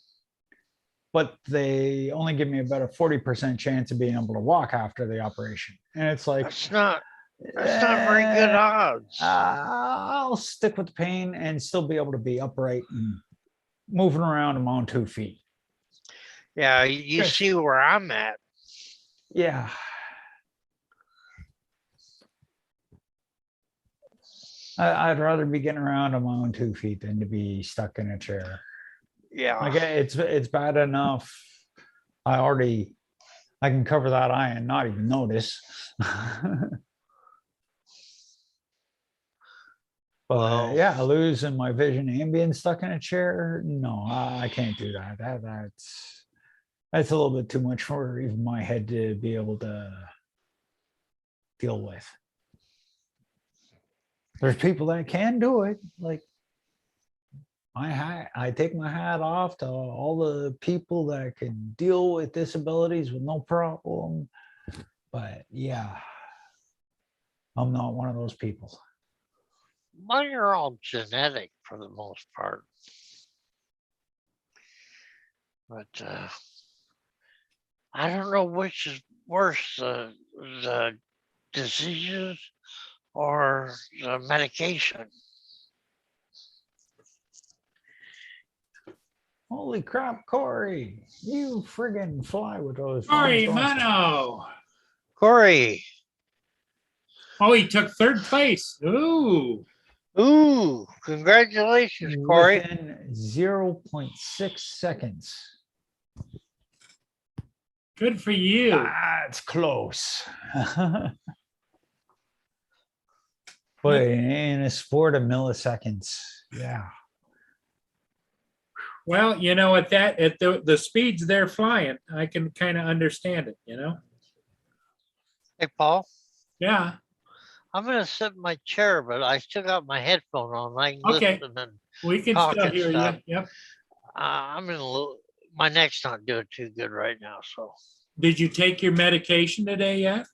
but they only give me about a 40% chance of being able to walk after the operation. And it's like, That's not very good eh, odds. I'll stick with the pain and still be able to be upright and moving around on my own 2 feet. Yeah, you Yes. see where I'm at. Yeah. I'd rather be getting around on my own 2 feet than to be stuck in a chair. Yeah. Like it's bad enough. I can cover that eye and not even notice. But Well, yeah, losing my vision and being stuck in a chair, no, I can't do that. That's a little bit too much for even my head to be able to deal with. There's people that can do it. Like I take my hat off to all the people that can deal with disabilities with no problem. But yeah, I'm not one of those people. mine are all genetic for the most part. But I don't know which is worse, the diseases or the medication. Holy crap, Corey, you friggin' fly with those. Corey fine sauces. Mano. Corey, Oh, he took third place. Ooh. ooh, congratulations, Corey. Within 0.6 seconds. Good for you. That's close. But in a sport of milliseconds, yeah. Well, you know, at the speeds they're flying, I can kind of understand it, you know? Hey, Paul, Yeah. I'm going to sit in my chair, but I still got my headphone on. I can Okay. listen and We can Talk still and hear stuff. you. Yep. I'm in a little, my neck's not doing too good right now. So Did you take your medication today yet?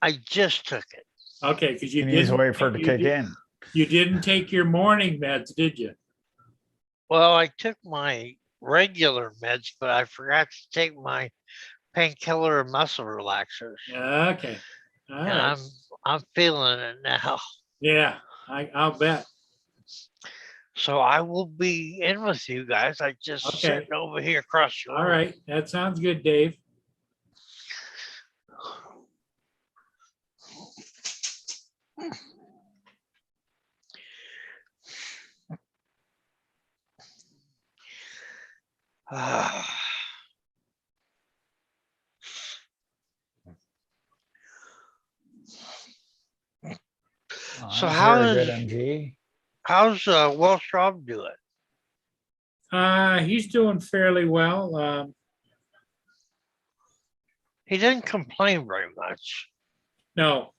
I just took it. Okay, because you You need to didn't. wait for it to you kick did- in. You didn't take your morning meds, did you? Well, I took my regular meds, but I forgot to take my painkiller and muscle relaxers. Okay. All And right. I'm feeling it now. Yeah, I'll bet. So I will be in with you guys. I just Okay. sitting over here across the All room. right. That sounds good, Dave. So That's how very is- good, MG? How's Will Straub doing? He's doing fairly well. He didn't complain very much. No,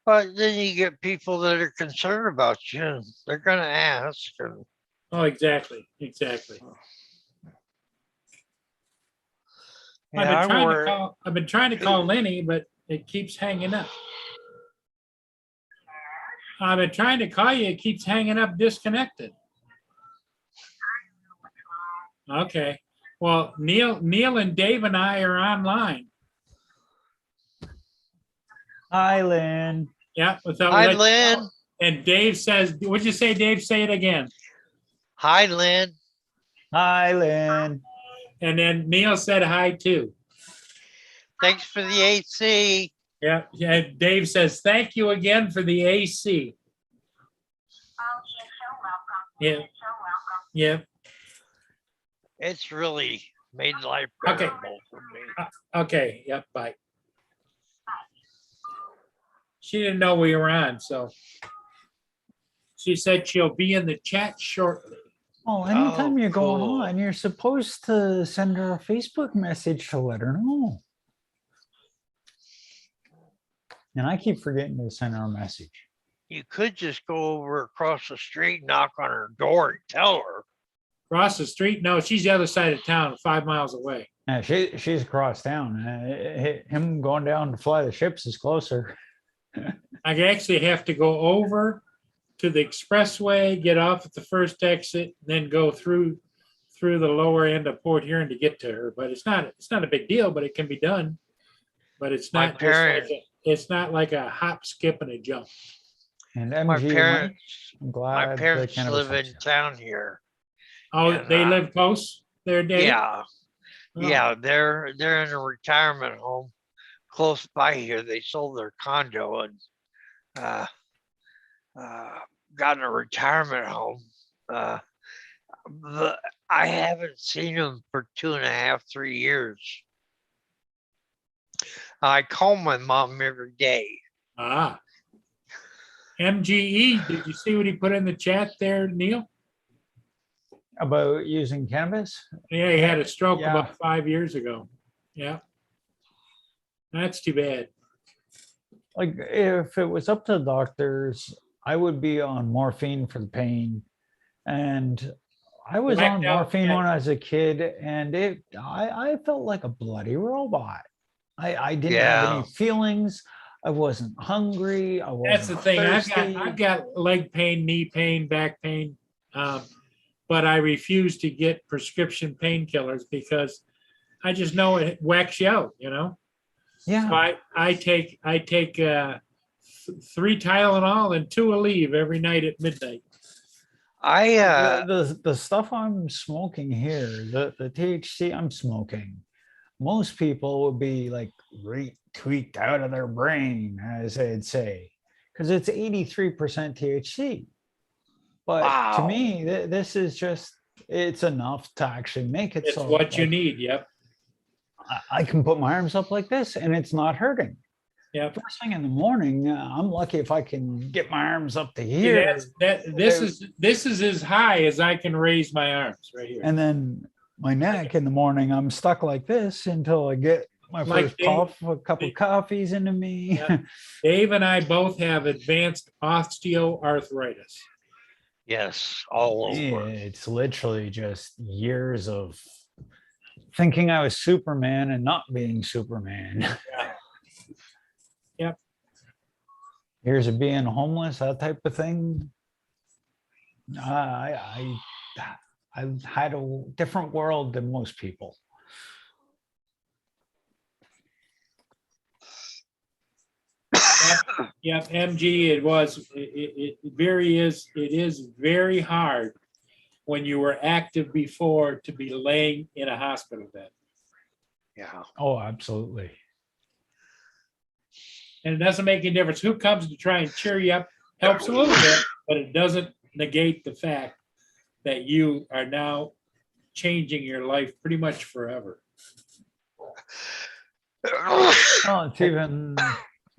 But then you get people that are concerned about you. And they're gonna ask, and Oh, exactly, exactly. yeah, I worry. I've been trying to call Lenny, but it keeps hanging up. I've been trying to call you, it keeps hanging up, disconnected. Okay, well, Neil and Dave and I are online. Hi, Lynn. Yeah, without Hi, let- Lynn. And Dave says, what'd you say, Dave? Say it again. Hi, Lynn. Hi, Lynn. And then Neil said hi too. Thanks for the AC. Yeah, yeah. Dave says, thank you again for the AC. Yeah, yeah. It's really made life Okay. bearable for me. Okay, yep, bye. She didn't know we were on, so she said she'll be in the chat shortly. Oh, anytime Oh, you're going cool. on, you're supposed to send her a Facebook message to let her know. And I keep forgetting to send her a message. You could just go over across the street, knock on her door, and tell her. Across the street? No, she's the other side of town, 5 miles away. Yeah, she's across town. Him going down to fly the ships is closer. I actually have to go over to the expressway, get off at the first exit, then go through the lower end of Port Huron to get to her. But it's not a big deal, but it can be done. But it's My not just parents- it's not like a hop, skip, and a jump. And My MG, Mike, parents, I'm glad my the parents cannabis live in helps you. town here. Oh, Yeah, they nah. live close there, Dave? Yeah, Oh, yeah, they're in a retirement home close by here. They sold their condo and uh, got in a retirement home. But I haven't seen them for 2.5, 3 years. I call my mom every day. Ah. MGE, did you see what he put in the chat there, Neil? About using cannabis? Yeah, he had a stroke Yeah. about 5 years ago. Yeah. That's too bad. Like, if it was up to the doctors, I would be on morphine for the pain. And I was on Whacked out, morphine yeah. when I was a kid, and I felt like a bloody robot. I didn't have Yeah. any feelings. I wasn't hungry. I wasn't That's the thing. thirsty. I've got leg pain, knee pain, back pain. But I refuse to get prescription painkillers because I just know it whacks you out, you know? Yeah. So I take 3 Tylenol and 2 Aleve every night at midnight. The stuff I'm smoking here, the THC I'm smoking, most people would be like tweaked out of their brain, as they'd say, because it's 83% THC. But to Wow. me, this is just, it's enough to actually make it. It's so what you like, need. Yep. I can put my arms up like this and it's not hurting. Yep. First thing in the morning, I'm lucky if I can get my arms up to See, here. this is as high as I can raise my arms right here. And then my neck in the morning, I'm stuck like this until I get my Like first Dave- a couple coffees into me. Yeah. Dave and I both have advanced osteoarthritis. Yes, all over. It's literally just years of thinking I was Superman and not being Superman. Yep. Years of being homeless, that type of thing. I had a different world than most people. Yep, MG, it is very hard when you were active before to be laying in a hospital bed. Yeah. Oh, absolutely. And it doesn't make any difference who comes to try and cheer you up, helps a little bit, but it doesn't negate the fact that you are now changing your life pretty much forever. Oh, it's even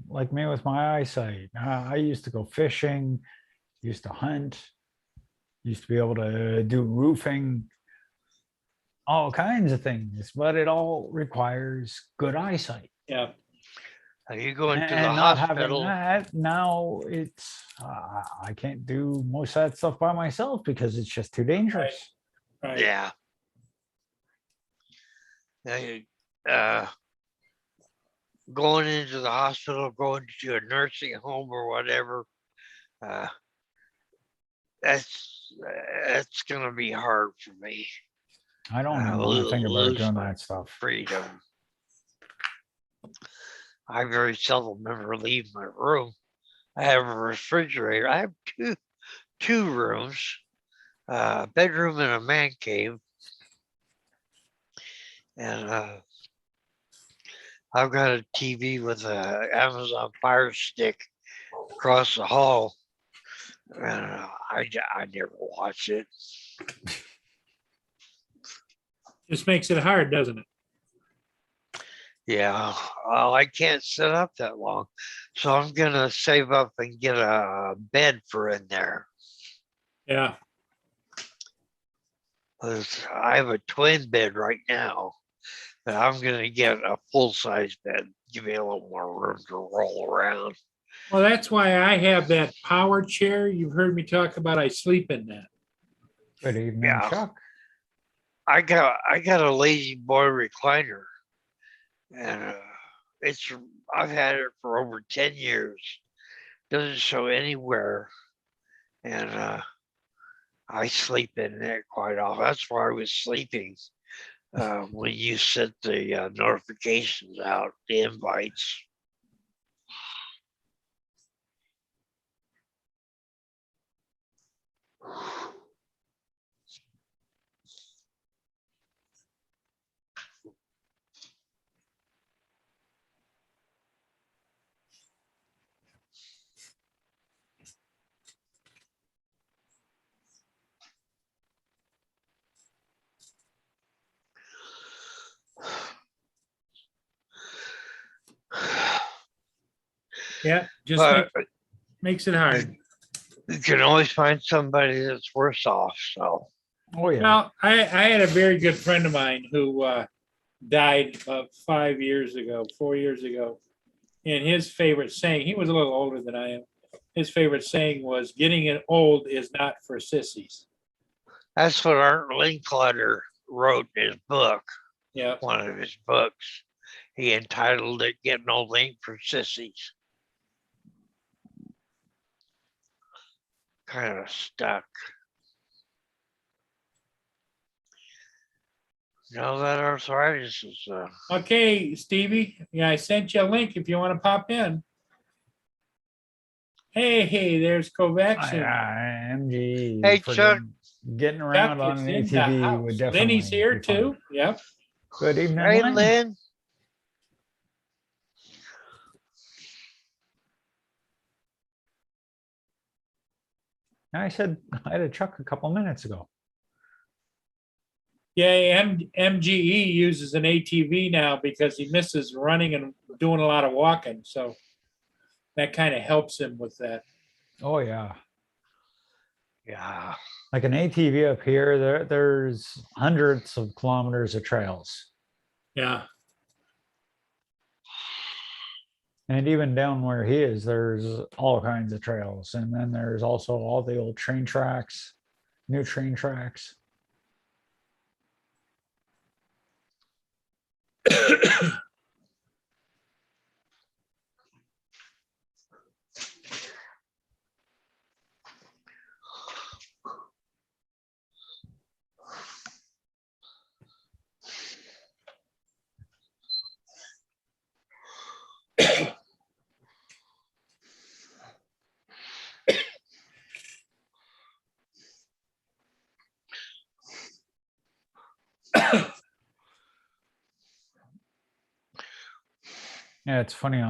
like me with my eyesight. I used to go fishing, used to hunt, used to be able to do roofing, all kinds of things, but it all requires good eyesight. Yeah. Are you going to the And not having hospital? that, now it's, I can't do most of that stuff by myself because it's just too dangerous. Right. Yeah. Uh, going into the hospital, going to a nursing home or whatever, uh, that's gonna be hard for me. I don't I even want to think about lose doing my that stuff. freedom. I very seldom ever leave my room. I have a refrigerator. I have two rooms, a bedroom and a man cave. And I've got a TV with a Amazon Fire Stick across the hall. And I never watch it. Just makes it hard, doesn't it? Yeah, well, I can't sit up that long. So I'm going to save up and get a bed for in there. Yeah. 'Cause I have a twin bed right now. But I'm going to get a full-size bed. Give me a little more room to roll around. Well, that's why I have that power chair. You've heard me talk about, I sleep in that. Good evening, Yeah. Chuck. I got a lazy boy recliner. And I've had it for over 10 years. Doesn't show anywhere. And I sleep in it quite often. That's where I was sleeping when you sent the notifications out, the invites. Yeah, just But makes it hard. you can always find somebody that's worse off. So Oh, yeah. Well, I had a very good friend of mine who died 5 years ago, 4 years ago. And his favorite saying, he was a little older than I am. His favorite saying was, getting it old is not for sissies. that's what Art Linkletter wrote in his book, Yeah. one of his books. He entitled it Getting Old Ain't for Sissies. Kind of stuck. Now that arthritis is Okay, Stevie. Yeah, I sent you a link if you want to pop in. Hey, there's Kovacs. MG. Hey, for Chuck. Getting around Chuck on is an in the ATV would house. definitely. Lenny's here be fun. too. Yep. Good evening, Hey, Len. Lynn. I said hi to Chuck a couple minutes ago. Yeah, MGE uses an ATV now because he misses running and doing a lot of walking. So that kind of helps him with that. Oh, yeah. Yeah. Like an ATV up here, there's hundreds of kilometers of trails. Yeah. And even down where he is, there's all kinds of trails. And then there's also all the old train tracks, new train tracks. Yeah, it's funny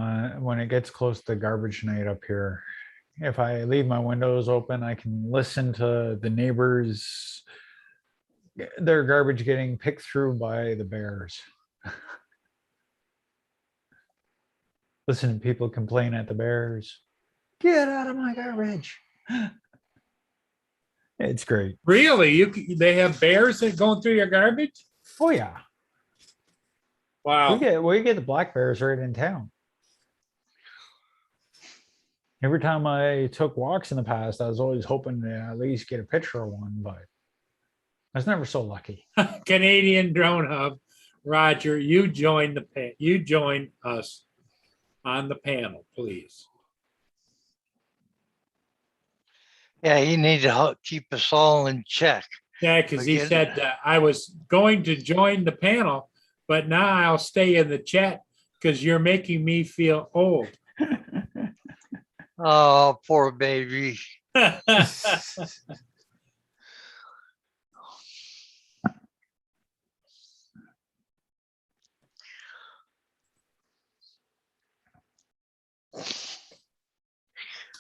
when it gets close to garbage night up here. If I leave my windows open, I can listen to the neighbors, their garbage getting picked through by the bears. Listen to people complain at the bears. Get out of my garbage. It's great. Really? They have bears that going through your garbage? Oh, yeah. Wow. We get the black bears right in town. Every time I took walks in the past, I was always hoping to at least get a picture of one, but I was never so lucky. Canadian Drone Hub, Roger, you join you join us on the panel, please. Yeah, you need to keep us all in check. Yeah, because he Again. said I was going to join the panel, but now I'll stay in the chat because you're making me feel old. Oh, poor baby.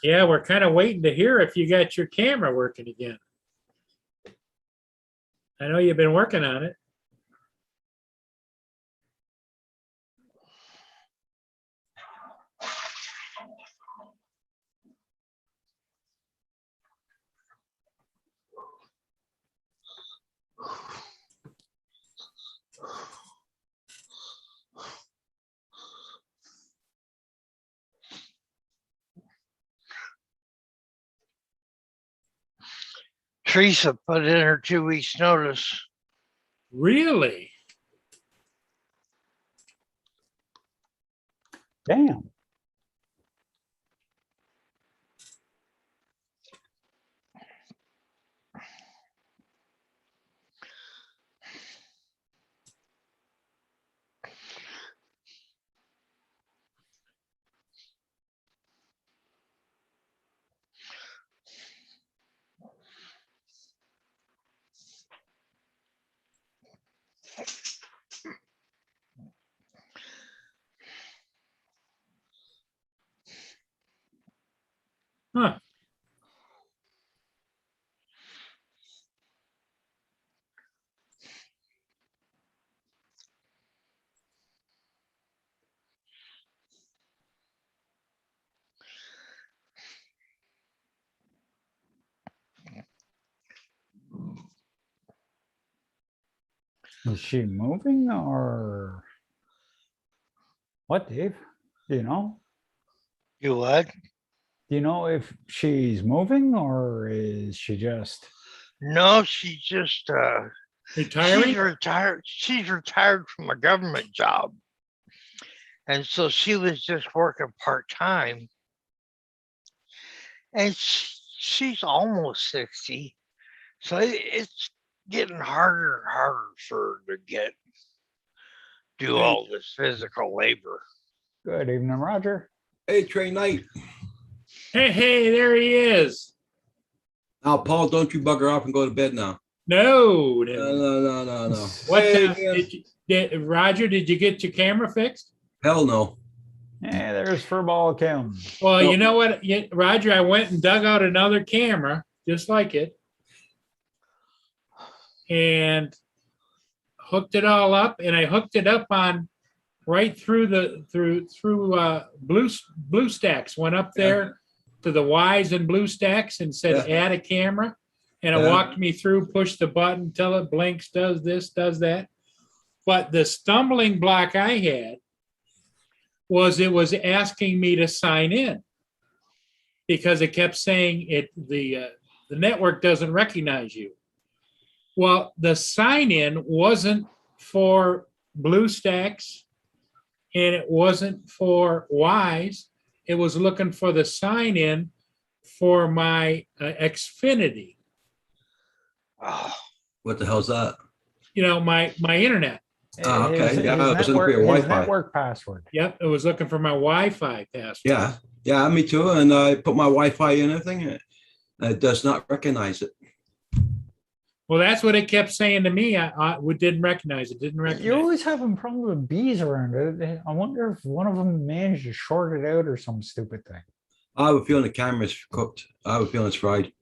Yeah, we're kind of waiting to hear if you got your camera working again. I know you've been working on it. Teresa put in her 2 weeks notice. Really? Damn. Huh. Is she moving or what, Dave? Do you know? You what? Do you know if she's moving or is she just No, she's just Retiring? she's retired. She's retired from a government job. And so she was just working part-time. And she's almost 60. So it's getting harder and harder for her to do all this physical labor. good evening, Roger? Hey, Trey Knight. Hey, there he is. Now, Paul, don't you bugger off and go to bed now. No. No. What Hey, time Roger, did you get your camera fixed? hell no. Yeah, there's Furball Kim. Well, Nope. you know what, Roger, I went and dug out another camera, just like it. And hooked it all up, and I hooked it up on right through BlueStacks, went up there to the Wise and BlueStacks and said, add a camera. And it Yeah. walked me through, push the button, tell it blinks, does this, does that. But the stumbling block I had was it was asking me to sign in because it kept saying the network doesn't recognize you. Well, the sign in wasn't for BlueStacks and it wasn't for Wise. It was looking for the sign in for my Xfinity, Oh, What the hell's that? my internet. Oh, okay. His- Yeah, his I was looking for your his Wi-Fi. network password. Yep, it was looking for my Wi-Fi password. Yeah, me too. And I put my Wi-Fi in and everything. And it does not recognize it. Well, that's what it kept saying to me. We didn't recognize it. Didn't recognize. You're always having problems with bees around it. I wonder if one of them managed to short it out or some stupid thing. I have a feeling the camera's cooked. I have a feeling it's fried.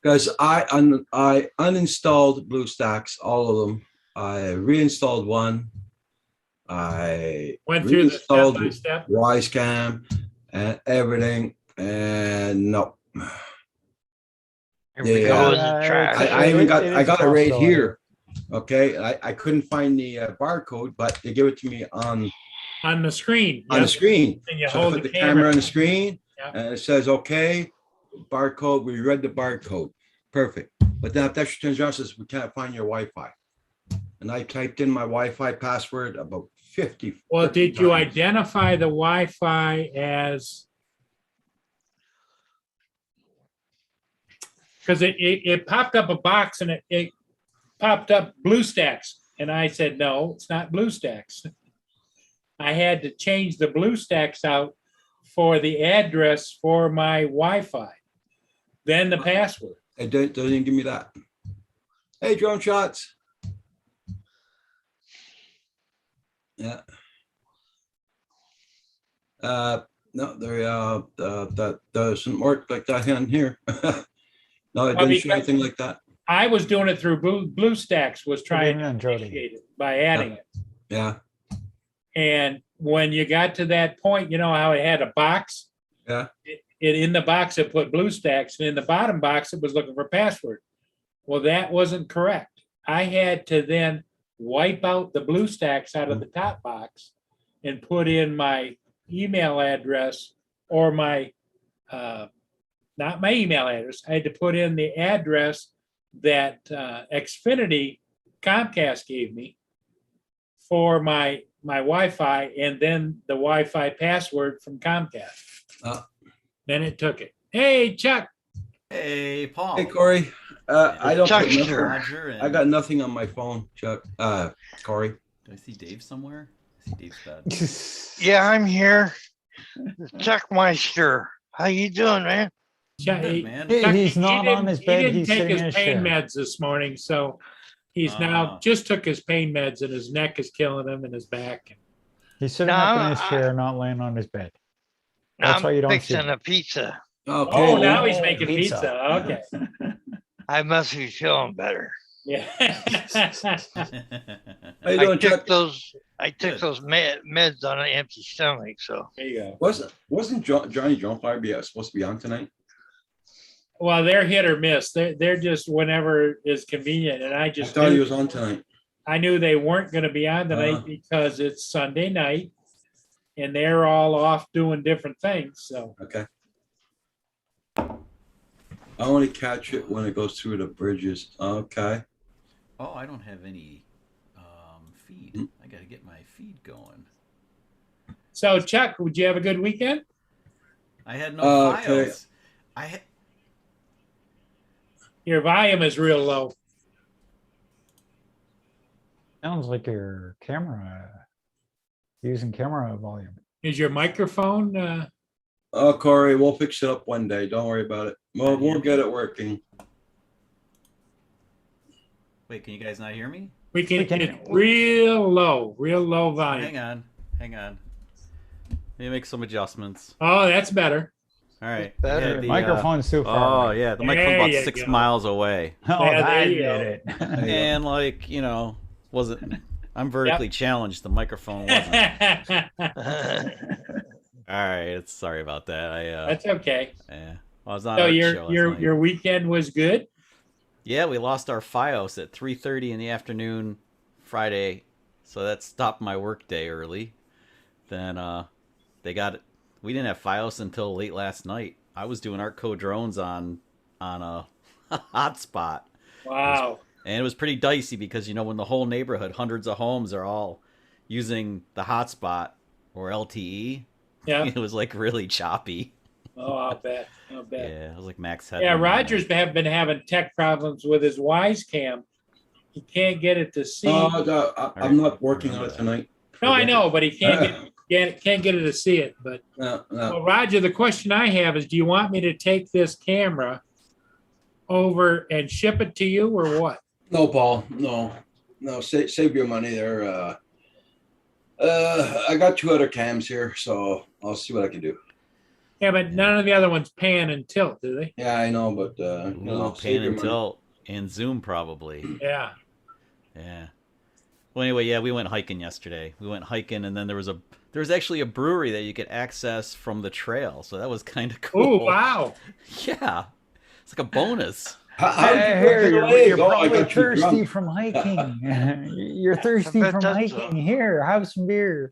Because I uninstalled BlueStacks, all of them. I reinstalled one. I Went through the step reinstalled by step. Wisecam and everything. And no. here we Yeah. go with Yeah, the trash. I even got It I is got it right possible. here. Okay. I couldn't find the barcode, but they give it to me on On the screen. the Yep. screen. And you So I hold put the the camera camera. on the screen Yeah. And it says, okay, barcode, we read the barcode. Perfect. But then after turns around, it says, we can't find your Wi-Fi. And I typed in my Wi-Fi password about 50. Well, did you times. identify the Wi-Fi as? Because it popped up a box and it popped up BlueStacks. And I said, no, it's not BlueStacks. I had to change the BlueStacks out for the address for my Wi-Fi, then the password. It doesn't even give me that. Hey, drone shots. Yeah. No, that doesn't work like that in here. No, it didn't show because- anything like that. I was doing it through BlueStacks, was trying to evening, Jody. initiate it by adding it. Yeah, And when you got to that point, you know how it had a box? Yeah. It in the box, it put BlueStacks, and in the bottom box, it was looking for password. Well, that wasn't correct. I had to then wipe out the BlueStacks out of the top box and put in my email address or my, not my email address. I had to put in the address that Xfinity Comcast gave me for my Wi-Fi, and then the Wi-Fi password from Comcast. Then it took it. Hey, Chuck. Hey, Paul. hey Corey, I don't Chuck, put nothing- sure. Roger and I got nothing on my phone, Chuck. Corey. Do I see Dave somewhere? I see Dave's bed. Yeah, I'm here. Chuck Meister. How you doing, man? Chuck, Good, he- man. Chuck, He's not on his bed, He didn't he's take sitting his in his pain chair. meds this morning, so he's now Ah. just took his pain meds, and his neck is killing him and his back. He's sitting No, up in his I- chair, not laying on his bed. That's why you I'm don't see fixing him. a pizza. Okay. Oh, now Oh, he's making pizza. pizza. Okay. I must be feeling better. Yeah. How you I doing, took Chuck? those. I took Good. those meds on an empty stomach. So There you go. Wasn't Johnny Drumfire supposed to be on tonight? Well, they're hit or miss. They're just whenever is convenient, and I I just thought he knew, was on tonight. I knew they weren't going to be on tonight Uh. because it's Sunday night, and they're all off doing different things. So Okay. I only catch it when it goes through the bridges. Okay. Oh, I don't have any feed. Hmm. I got to get my feed going. So Chuck, would you have a good weekend? I had no Okay. files. I had. Your volume is real low. Sounds like your camera, using camera volume. Is your microphone? Oh, Corey, we'll fix it up one day. Don't worry about it. We'll get it working. Wait, can you guys not hear me? We can. We can- It's real low Oh, volume. hang on. Hang on. Let me make some adjustments. Oh, that's better. All right. Better. Yeah, Your the, microphone's too Oh, far. away. yeah. The There microphone's about you 6 go. miles away. Oh, Yeah, there that you did go. it. There you go. And, like, wasn't. I'm vertically challenged. The microphone wasn't. That's All right. Sorry about that. okay. Yeah. I was on So Art Show your last your night. your weekend was good. Yeah, we lost our FiOS at 3:30 in the afternoon Friday, so that stopped my work day early. Then they got it. We didn't have FiOS until late last night. I was doing Artco drones on a hotspot, Wow. and it was pretty dicey because when the whole neighborhood, hundreds of homes, are all using the hotspot or LTE. Yeah. It was like really choppy. Oh, I'll bet. I'll bet. Yeah, it was like max head. Yeah, Rogers have been having tech problems with his Wise Cam. He can't get it to see. I'm not working on it tonight. No, I know, but he can't get it to see it. But No. well, Roger, the question I have is, do you want me to take this camera over and ship it to you, or what? No, Paul. No. Save your money there. I got 2 other cams here, so I'll see what I can do. Yeah, but none of the other ones pan and tilt, do they? Yeah, I know, but Pan save your and money. tilt and zoom probably. Yeah. Yeah. Well, anyway, yeah, we went hiking yesterday. We went hiking, and then there was actually a brewery that you could access from the trail, so that was kind of cool. Oh, wow. Yeah, it's like a bonus. How did you Here, get you're, away? you're Oh, I probably got you thirsty drunk. from hiking. You're thirsty bet from that's hiking. Here, have some beer.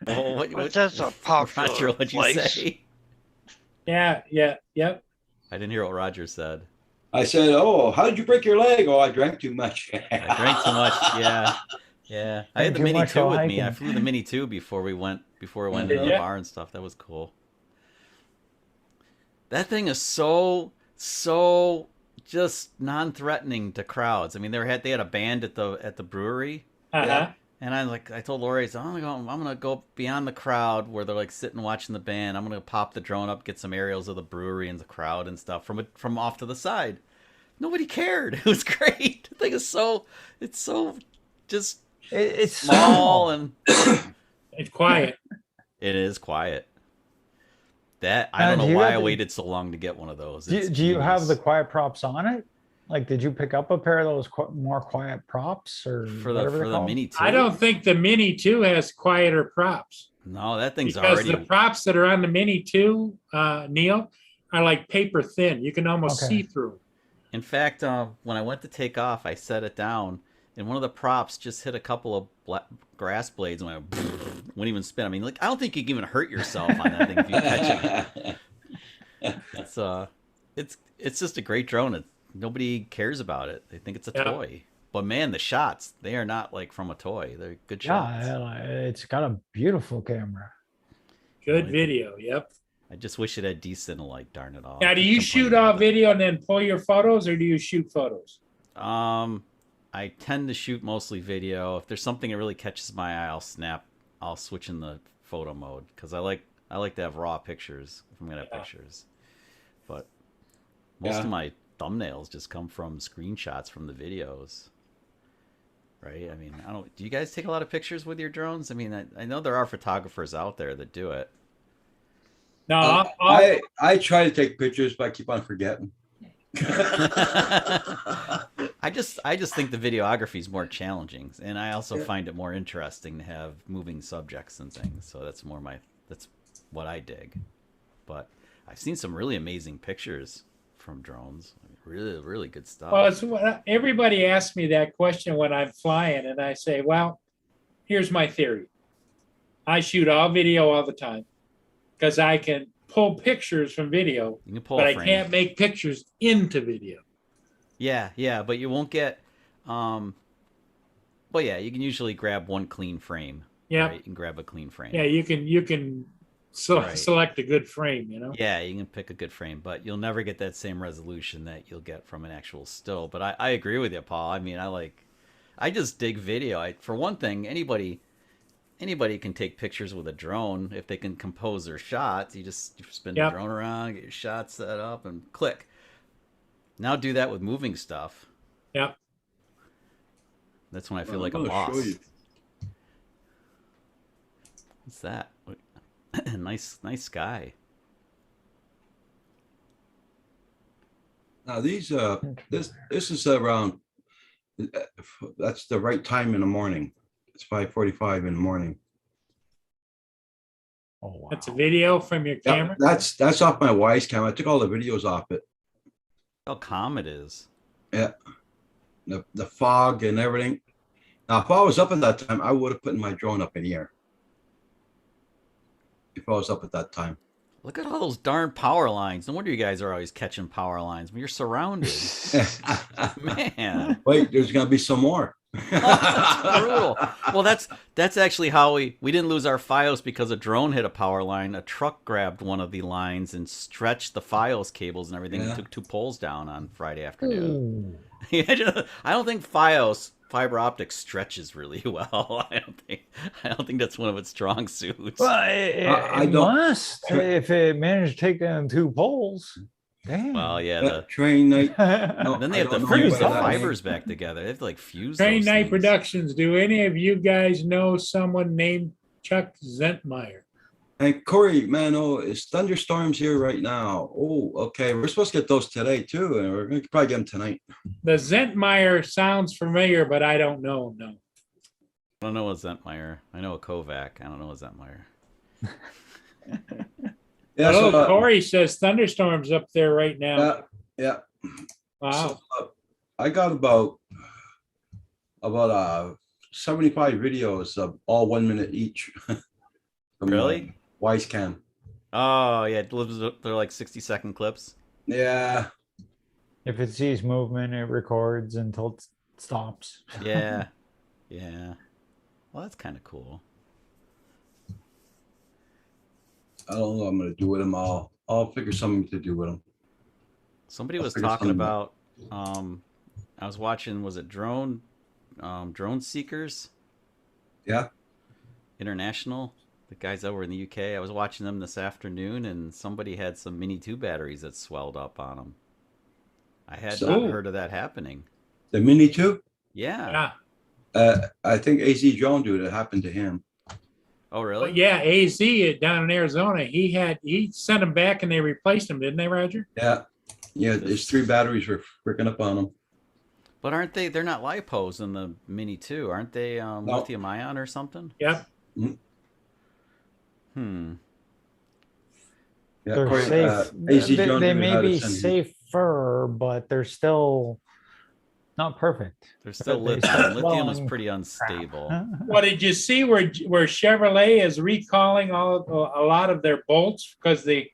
Oh, But that's a popular Roger, what'd you place. say? Yeah, yeah, yep. I didn't hear what Roger said. I said, "Oh, how did you break your leg?" "Oh, I drank too much." I drank too much. Yeah. Yeah. I had Drank the too Mini much 2 while with me. I hiking. flew the Mini 2 before we went into the Yeah. bar and stuff. That was cool. That thing is so just non-threatening to crowds. I mean, they had a band at the brewery, Uh-huh. and I told Lori, I said, I'm gonna go beyond the crowd where they're like sitting watching the band. I'm gonna pop the drone up, get some aerials of the brewery and the crowd and stuff from off to the side. Nobody cared. It was great. The thing is it's so just It's small and It's quiet. it is quiet. That I Now, don't do know you why have I the- waited so long to get one of those. Do, It's do you have the genius. quiet props on it? Like, did you pick up a pair of those more quiet props or for the whatever they're called? Mini 2? I don't think the Mini 2 has quieter props. No, that thing's Because already. the props that are on the Mini 2, Neil, are like paper thin. You can almost Okay. see through. In fact, when I went to take off, I set it down, and one of the props just hit a couple of grass blades and wouldn't even spin. I mean, like I don't think you can even hurt yourself on that thing if you catch it. It's just a great drone. Nobody cares about it. They think it's a Yeah. toy. But man, the shots, they are not like from a toy. They're good shots. Yeah, it's got a beautiful camera. Good Really? video. Yep. I just wish it had decent light, darn it all. Now, do Keep you shoot complaining all about it. video and then pull your photos, or do you shoot photos? I tend to shoot mostly video. If there's something that really catches my eye, I'll switch in the photo mode because I like to have raw pictures if I'm gonna have Yeah. pictures. But most Yeah. of my thumbnails just come from screenshots from the videos. Right? I mean, do you guys take a lot of pictures with your drones? I mean, I know there are photographers out there that do it. No, I try to take pictures, but I keep on forgetting. I just think the videography is more challenging, and I also find it more interesting to have moving subjects and things. So that's what I dig. But I've seen some really amazing pictures from drones. Really, really good stuff. well, it's everybody asks me that question when I'm flying, and I say, well, here's my theory. I shoot all video all the time because I can pull pictures from video, You can pull but a I frame. can't make pictures into video. Yeah, but you won't get. Well, yeah, you can usually grab one clean frame. Yeah, right? You can grab a clean frame. yeah, you can Right. select a good frame. You know. Yeah, you can pick a good frame, but you'll never get that same resolution that you'll get from an actual still. But I agree with you, Paul. I mean, I just dig video. For one thing, anybody can take pictures with a drone if they can compose their shots. You spin Yep. the drone around, get your shots set up, and click. Now do that with moving stuff. Yep. That's when I feel Well, like a I'm gonna show boss. you. What's that? nice sky. Now these this is around. That's the right time in the morning. It's 5:45 in the morning. Oh wow. That's a video from your Yeah, camera. that's off my wife's camera. I took all the videos off it. How calm it is. Yeah, the fog and everything. Now, if I was up at that time, I would have put my drone up in the air. If I was up at that time. Look at all those darn power lines. No wonder you guys are always catching power lines. You're surrounded. Man. Wait, there's gonna be some more. That's brutal. Well, that's actually how we didn't lose our FiOS because a drone hit a power line. A truck grabbed one of the lines and stretched the FiOS cables and everything and Yeah. took 2 poles down on Friday afternoon. Ooh. I don't think FiOS fiber optic stretches really well. I don't think that's one of its strong suits. Well, it I don't- must if it managed to take down 2 poles. Damn. Well, yeah. Train night. And then they I have to don't know fuse about the that. fibers back together. They have to like fuse Train those Night things. Productions. Do any of you guys know someone named Chuck Zentmeyer? And Corey, man, it's thunderstorms here right now. Oh, okay. We're supposed to get those today too, and we're gonna probably get them tonight. The Zentmeyer sounds familiar, but I don't know. No. I don't know a Zentmeyer. I know a Kovac. I don't know a Zentmeyer. Yeah, Oh, so, Corey says thunderstorms up there right now. yeah. Wow. So, I got about 75 videos of all 1 minute each. From, Really? Wisecam. Oh yeah, they're like 60-second clips. Yeah. If it sees movement, it records until it stops. Yeah, yeah. Well, that's kind of cool. I don't know what I'm gonna do with them all. I'll figure something to do with them. Somebody I'll was figure talking something about. I was watching. Was it drone seekers Yeah. international? The guys over in the UK. I was watching them this afternoon, and somebody had some Mini 2 batteries that swelled up on them. I had So- not heard of that happening. The Mini 2? Yeah. Yeah. I think AZ Drone dude, it happened to him. Oh, But really? yeah, AZ down in Arizona, he sent them back and they replaced them, didn't they, Roger? Yeah. Yeah, his 3 batteries were freaking up on him. But aren't they? They're not lipos in the Mini 2, aren't they? Lithium ion or something? Yep. Hmm. Yeah, They're according- safe. AZ They, Drone they dude may had to be send him- safer, but they're still not perfect. They're still They lithium. start Lithium is swelling. pretty unstable. Well, did you see where Chevrolet is recalling a lot of their bolts because the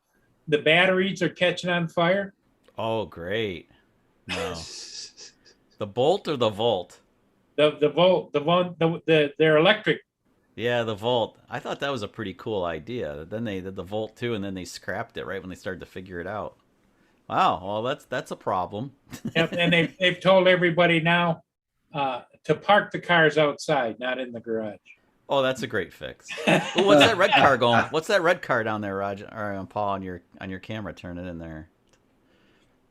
batteries are catching on fire? Oh, great. No. The Bolt or the Volt? They're electric. Yeah, the Volt. I thought that was a pretty cool idea. Then they did the Volt too, and then they scrapped it right when they started to figure it out. Wow, well that's a problem. Yep, and they've told everybody now to park the cars outside, not in the garage. Oh, that's a great fix. Ooh, what's that red car going? What's that red car down there, Roger or Paul, on your camera? Turn it in there.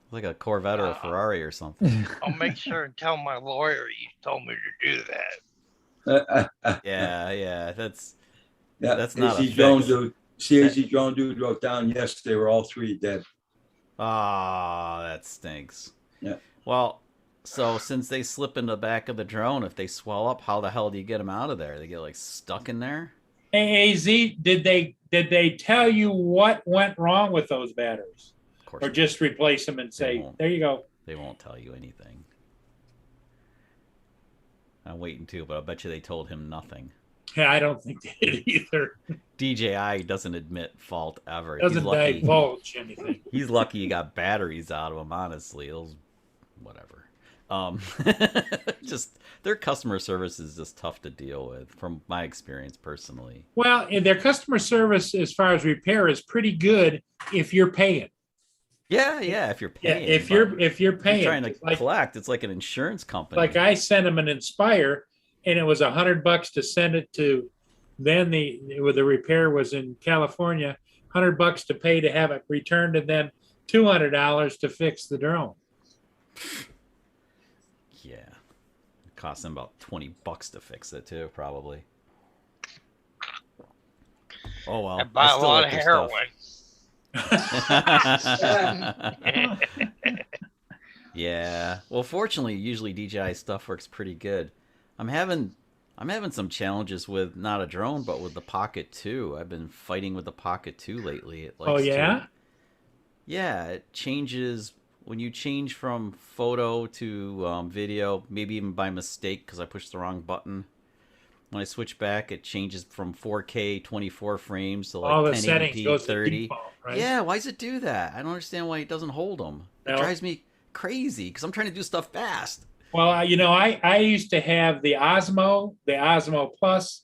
Like a Corvette or a Ferrari or something. I'll make sure and tell my lawyer you told me to do that. Yeah, that's Yeah, That's not a AZ Drone fix. dude. CAZ Drone dude wrote down yesterday, were all 3 dead. ah, that stinks. Yeah. Well, so since they slip in the back of the drone, if they swell up, how the hell do you get them out of there? They get like stuck in there? Hey, AZ, did they tell you what went wrong with those batteries, Of course, or just replace them and say, won't. there you go? they won't tell you anything. I'm waiting too, but I bet you they told him nothing. Yeah, I don't think they did either. DJI doesn't admit fault ever. He's Doesn't lucky. divulge anything. He's lucky he got batteries out of them. Honestly, those whatever. Just their customer service is just tough to deal with, from my experience personally. Well, and their customer service as far as repair is pretty good if you're paying. Yeah, if you're Yeah, paying. if but you're if you're paying, trying to like, collect, it's like an insurance company. like I sent them an Inspire, and it was $100 to send it to. Then the repair was in California, $100 to pay to have it returned, and then $200 to fix the drone. Yeah, it cost them about $20 to fix it too, probably. Oh well, I buy a still lot like of their heroin. stuff. Yeah. Well, fortunately, usually DJI stuff works pretty good. I'm having some challenges with not a drone, but with the Pocket 2. I've been fighting with the Pocket 2 lately. It Oh likes yeah, yeah, it changes when you change from photo to video, maybe even by mistake because I pushed the wrong button. When I switch back, it changes from 4K 24 frames to like all the settings 1080p goes to 30. default, right? Yeah, why does it do that? I don't understand why it doesn't hold them. It No. drives me crazy because I'm trying to do stuff fast. Well, I used to have the Osmo Plus,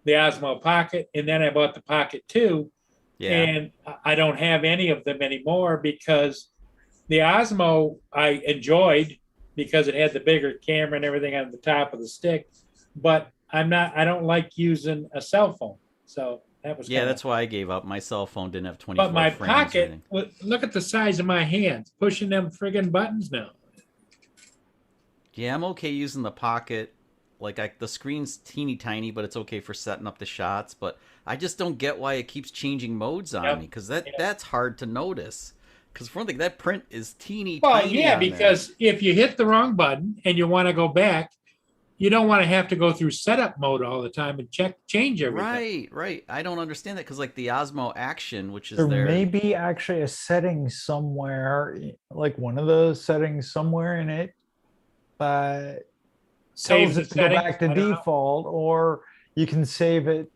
the Osmo Pocket, and then I bought the Pocket 2, Yeah. and I don't have any of them anymore because the Osmo I enjoyed because it had the bigger camera and everything on the top of the stick, but I don't like using a cell phone, so that was Yeah, kinda- that's why I gave up. My cell phone didn't have 24 But my frames. or Pocket, anything. look at the size of my hands, pushing them friggin' buttons now. Yeah, I'm okay using the Pocket. Like the screen's teeny tiny, but it's okay for setting up the shots. But I just don't get why it keeps changing modes on Yep. me because Yep. that's hard to notice. Because for one thing, that print is teeny Well, tiny. yeah, on there. because if you hit the wrong button and you want to go back, you don't want to have to go through setup mode all the time and change everything. Right. I don't understand that because like the Osmo Action, which is There their may be actually a setting somewhere, like one of those settings somewhere in it, Save tells the it to go settings? back to I don't know. default, or you can save it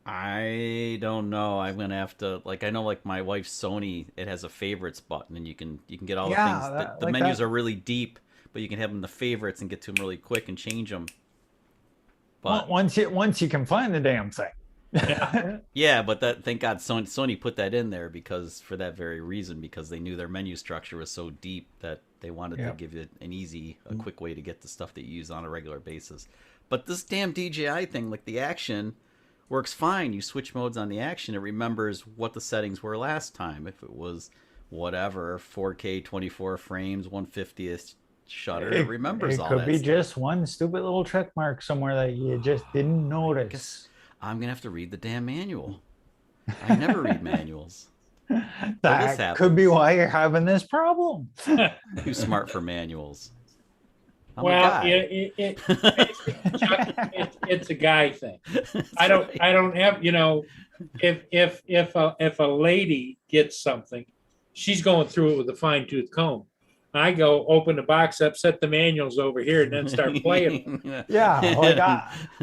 I don't know. I'm gonna have to like. I know like my wife's Sony. It has a favorites button, and you can get all the Yeah, things. that- The like menus that. are really deep, but you can have them in the favorites and get to them really quick and change them. Well, But once you can find the damn thing. yeah, but that thank God Sony put that in there because for that very reason because they knew their menu structure was so deep that they wanted to Yep. give it an easy, a quick way to get the stuff that you use on a regular basis. But this damn DJI thing, like the action, works fine. You switch modes on the action, it remembers what the settings were last time. If it was whatever 4K 24 frames, 150th shutter, it remembers it all could that be stuff. just one stupid little check mark somewhere that you just didn't notice. I'm gonna have to read the damn manual. I never read manuals. That could be happens. why you're having this problem. Too smart for manuals. I'm a Well, guy. it's a guy thing. I don't have, if a lady gets something, she's going through it with a fine tooth comb. I go open the box up, set the manuals over here, and then start playing. Yeah, like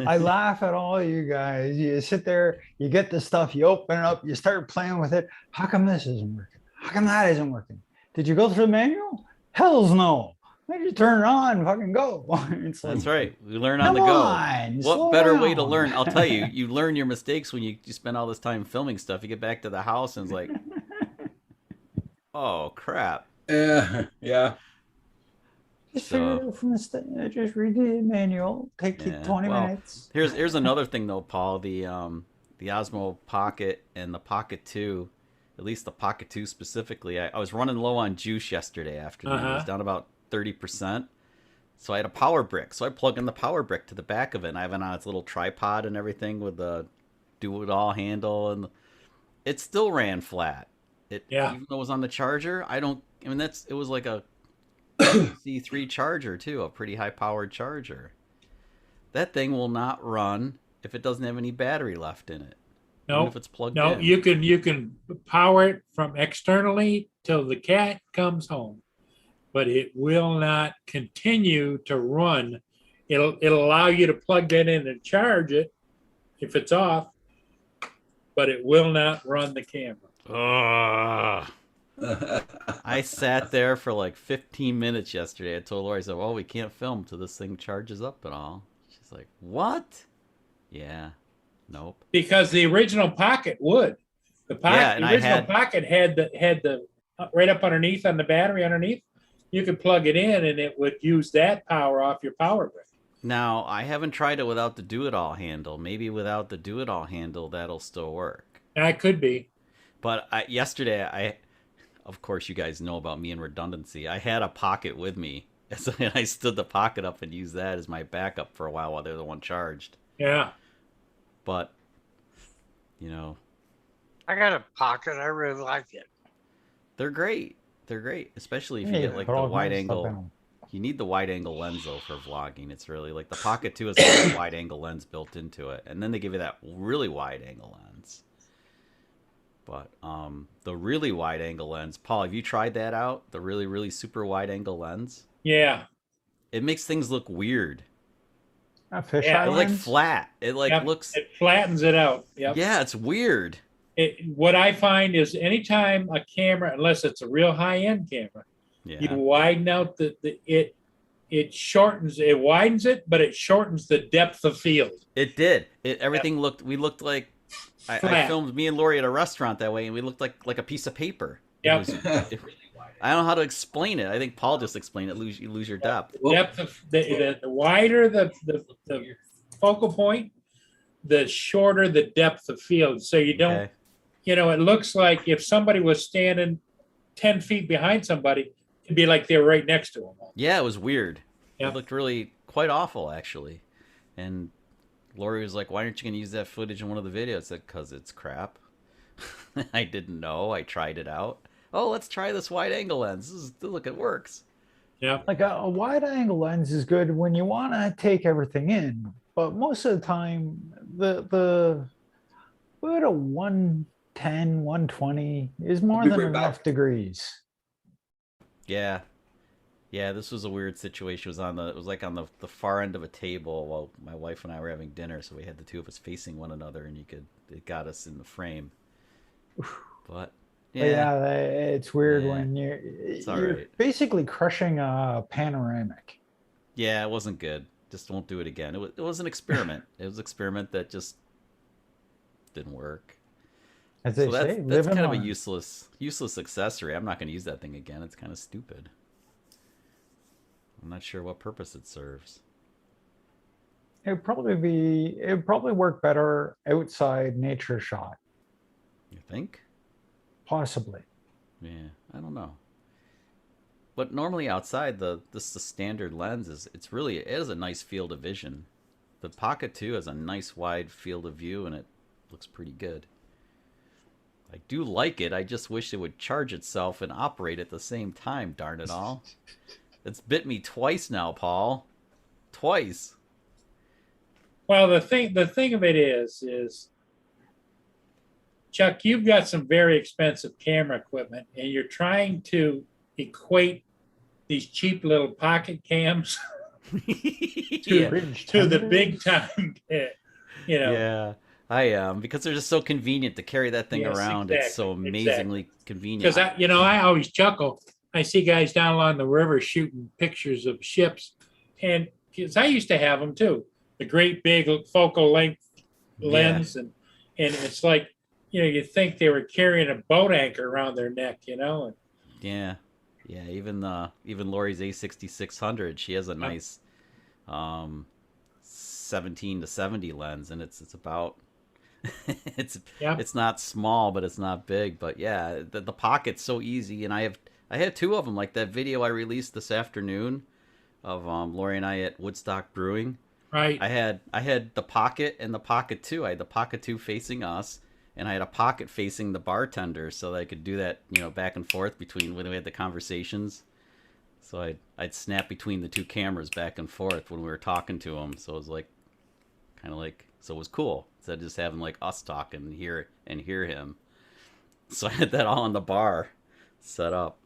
I laugh at all you guys. You sit there, you get the stuff, you open it up, you start playing with it. How come this isn't working? How come that isn't working? Did you go through the manual? Hell's no. Then you turn it on and fucking go. It's like, That's right. We learn on the come go. on, slow What better way to down. learn? I'll tell you, you learn your mistakes when you spend all this time filming stuff. You get back to the house and it's like, oh crap. Yeah. Just So- figure it out from the just read the manual. Take you Yeah, 20 well, minutes. Here's another thing though, Paul. The Osmo Pocket and the Pocket 2, at least the Pocket 2 specifically. I was running low on juice yesterday afternoon. It was Uh-huh. down about 30%. So I had a power brick. So I plug in the power brick to the back of it, and I have it on its little tripod and everything with the do-it-all handle, and it still ran flat. Yeah. Even though it was on the charger, it was like a C3 charger too, a pretty high-powered charger. That thing will not run if it doesn't have any battery left in it. Even No, if it's plugged no, in. you can power it from externally till the cat comes home, but it will not continue to run. It'll allow you to plug that in and charge it if it's off, but it will not run the camera. Ugh. I sat there for like 15 minutes yesterday. I told Lori, I said, well, we can't film till this thing charges up at all. She's like, what? Yeah. Nope. Because the original Pocket would. The Yeah, and I original had- Pocket had the right up underneath on the battery underneath. You could plug it in and it would use that power off your power brick. Now, I haven't tried it without the do-it-all handle. Maybe without the do-it-all handle, that'll still work. That could be. But yesterday, of course, you guys know about me and redundancy. I had a Pocket with me, and I stood the Pocket up and used that as my backup for a while the other one charged. Yeah. But, I got a pocket. I really like it. they're great. They're great, especially if you Yeah, get like put the all wide kinds of stuff in angle. 'em. You need the wide angle lens though for vlogging. It's really like the Pocket 2 has a wide angle lens built into it, and then they give you that really wide angle lens. But the really wide angle lens, Paul, have you tried that out? The really, really super wide angle lens? Yeah. It makes things look weird. A fish Yeah, It like lens? flat. It like Yep, looks. It flattens it out. Yep. Yeah, it's weird. What I find is anytime a camera, unless it's a real high-end camera, you Yeah. widen out it shortens, it widens it, but it shortens the depth of field. It did. Everything looked. We looked like. I Flat. filmed me and Lori at a restaurant that way, and we looked like a piece of paper. Yep. I don't know how to explain it. I think Paul just explained it. You lose your depth. Depth of the wider the focal point, the shorter the depth of field. So you don't, Okay. it looks like if somebody was standing 10 feet behind somebody, it'd be like they're right next to them. Yeah, it was weird. Yeah. It looked really quite awful, actually. And Lori was like, "Why aren't you going to use that footage in one of the videos?" I said, "'Cause it's crap." I didn't know. I tried it out. Oh, let's try this wide angle lens. Look, it works. Yeah. Like a wide angle lens is good when you want to take everything in, but most of the time, the about a 110, 120 is more be than right back. enough degrees. Yeah. Yeah, this was a weird situation. It was like on the far end of a table while my wife and I were having dinner, so we had the two of us facing one another, and it got us in the frame. But But yeah, yeah, it's weird Yeah. when all you're right. basically crushing a panoramic. yeah, it wasn't good. Just won't do it again. It was an experiment. It was an experiment that just didn't work. As they So that's say, that's live and kind of a learn. useless accessory. I'm not going to use that thing again. It's kind of stupid. I'm not sure what purpose it serves. It'd probably work better outside nature shot, You think? possibly. Yeah, I don't know. But normally outside the standard lens it is a nice field of vision. The Pocket 2 has a nice wide field of view and it looks pretty good. I do like it. I just wish it would charge itself and operate at the same time, darn it all. It's bit me twice now, Paul. Twice. Well, the thing of it is, Chuck, you've got some very expensive camera equipment, and you're trying to equate these cheap little pocket cams Yeah. Bridge to the tenders? big time. Yeah, I am because they're just so convenient to carry that thing Yes, around. It's so exactly, amazingly convenient. Because I always chuckle. I see guys down along the river shooting pictures of ships, and because I used to have them too, the great big focal length lens, and it's like you think they were carrying a boat anchor around their neck, and Yeah, yeah. Even Lori's A6600, she has a nice 17 to 70 lens, and it's about yeah, it's not small, but it's not big. But yeah, the Pocket's so easy, and I had two of them. Like that video I released this afternoon of Lori and I at Woodstock Brewing. right. I had the Pocket and the Pocket 2. I had the Pocket 2 facing us, and I had a Pocket facing the bartender, so that I could do that, back and forth between when we had the conversations. So I'd snap between the two cameras back and forth when we were talking to them. So it was like, kind of like, so it was cool instead of just having like us talk and hear him. So I had that all in the bar set up.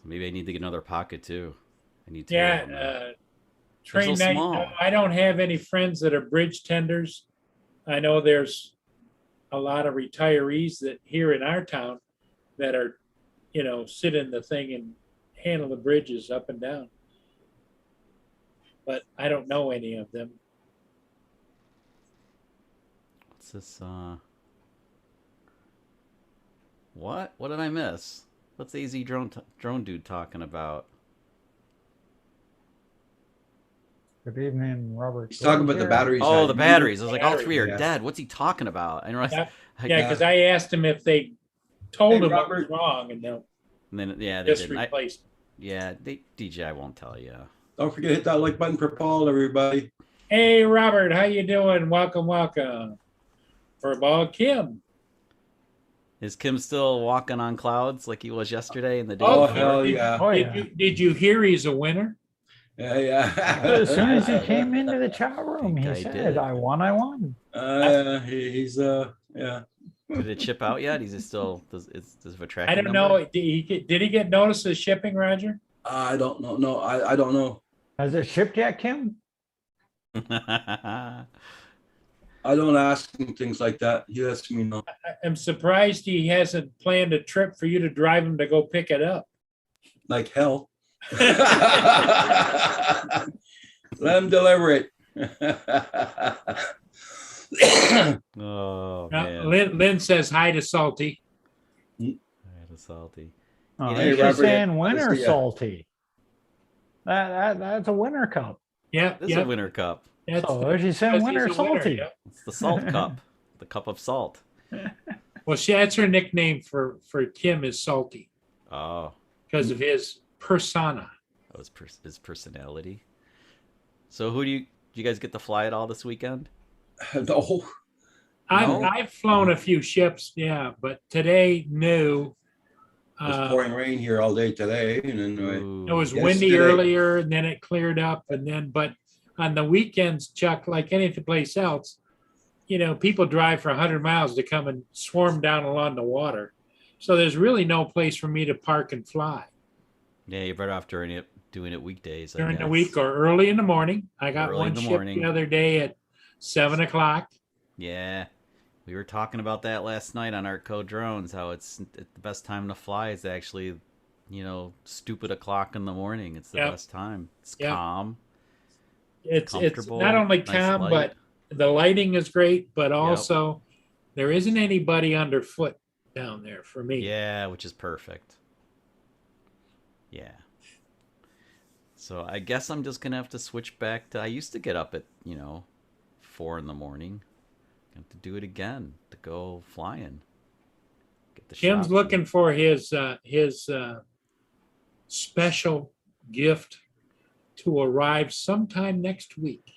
So maybe I need to get another Pocket too. I need to. Yeah, train so night. small. I don't have any friends that are bridge tenders. I know there's a lot of retirees that here in our town that are, sit in the thing and handle the bridges up and down. But I don't know any of them. What's this? What? What did I miss? What's AZ drone dude talking about? Good evening, Robert. He's talking about the batteries. Oh, that the you- batteries. I was like, all three are Yeah. dead. What's he talking about? I know. Yeah, Yeah, because I asked them if they told Hey, them what Robert. was wrong, and they'll And then yeah, they just didn't. replace them. DJI won't tell you. Don't forget to hit that like button for Paul, everybody. Hey, Robert, how you doing? Welcome. Furball Kim. Is Kim still walking on clouds like he was yesterday in the day? Oh, Oh, hell did- yeah. Oh, Did yeah. you hear he's a winner? Yeah, yeah. As soon as he came into the chat room, think he I said, did. I won. He's yeah. Did it chip out yet? Is it still does it a tracking I don't number? know. Did he get notice of shipping, Roger? I don't know. No, I don't know. Has it shipped yet, Kim? I don't ask him things like that. He lets me know. I'm surprised he hasn't planned a trip for you to drive him to go pick it up. Like hell. Let him deliver it. Oh man, Lynn says hi to Salty. I had a salty. Oh, Yeah, he's hey, just Robert, saying winner honestly, salty. That's a winner cup. Yeah, This is yeah. a winter cup. That's So she's saying because winner he's a winner, salty. yeah. It's the salt cup, the cup of salt. Well, that's her nickname for Kim is Salty Oh, because of his persona. that was his personality. So who do you guys get to fly at all this weekend? No. No? I've flown a few ships, yeah, but today, no. It was pouring rain here all day today, and then Ooh. It was Yesterday. windy earlier, and then it cleared up, but on the weekends, Chuck, like any place else, people drive for 100 miles to come and swarm down along the water. So there's really no place for me to park and fly Yeah, you're better off doing it weekdays. I during the guess. week or early in the morning. I got Early in one the shift morning. the other day at 7 o'clock. Yeah, we were talking about that last night on Art Code Drones. How it's the best time to fly is actually, stupid o'clock in the morning. It's the Yep. best time. It's Yep. calm. It's Comfortable, not only nice calm, light. but the lighting is great, but also there isn't anybody underfoot down there for me. Yeah, which is perfect. Yeah. So I guess I'm just gonna have to switch back to. I used to get up at 4 in the morning. I have to do it again to go flying. Get the Jim's shots looking in. for his special gift to arrive sometime next week.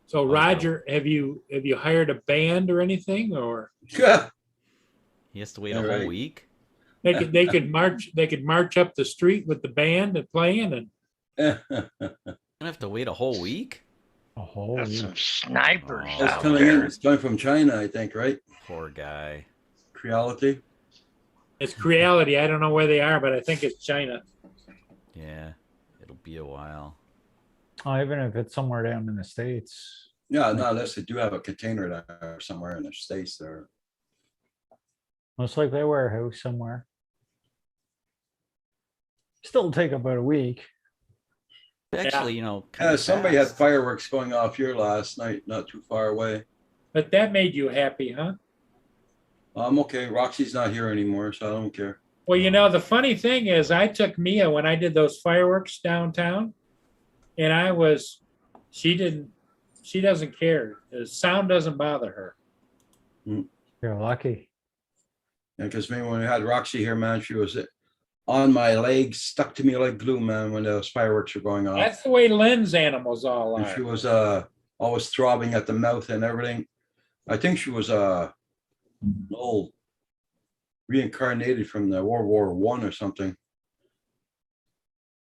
So Okay. Roger, have you hired a band or anything, or He has to wait a All whole right. week. they could march up the street with the band and playing, and I'm gonna have to wait a whole week. A whole Got week. some snipers Oh, It's out coming in. there. It's coming from China, I think, right? Poor guy. Creality. it's Creality. I don't know where they are, but I think it's China. Yeah, it'll be a while. Oh, even if it's somewhere down in the States. Yeah, no, unless they do have a container there somewhere in the States there. Most likely a warehouse somewhere. Still take about a week. Actually, Yeah, kinda somebody had fast. fireworks going off here last night, not too far away. But that made you happy, huh? I'm okay. Roxy's not here anymore, so I don't care. Well, the funny thing is I took Mia when I did those fireworks downtown, and she doesn't care. The sound doesn't bother her. You're lucky. Yeah, because maybe when we had Roxy here, man, she was on my legs, stuck to me like glue, man, when those fireworks were going off. That's the way Lynn's animals all And are. she was always throbbing at the mouth and everything. I think she was old reincarnated from the World War I or something.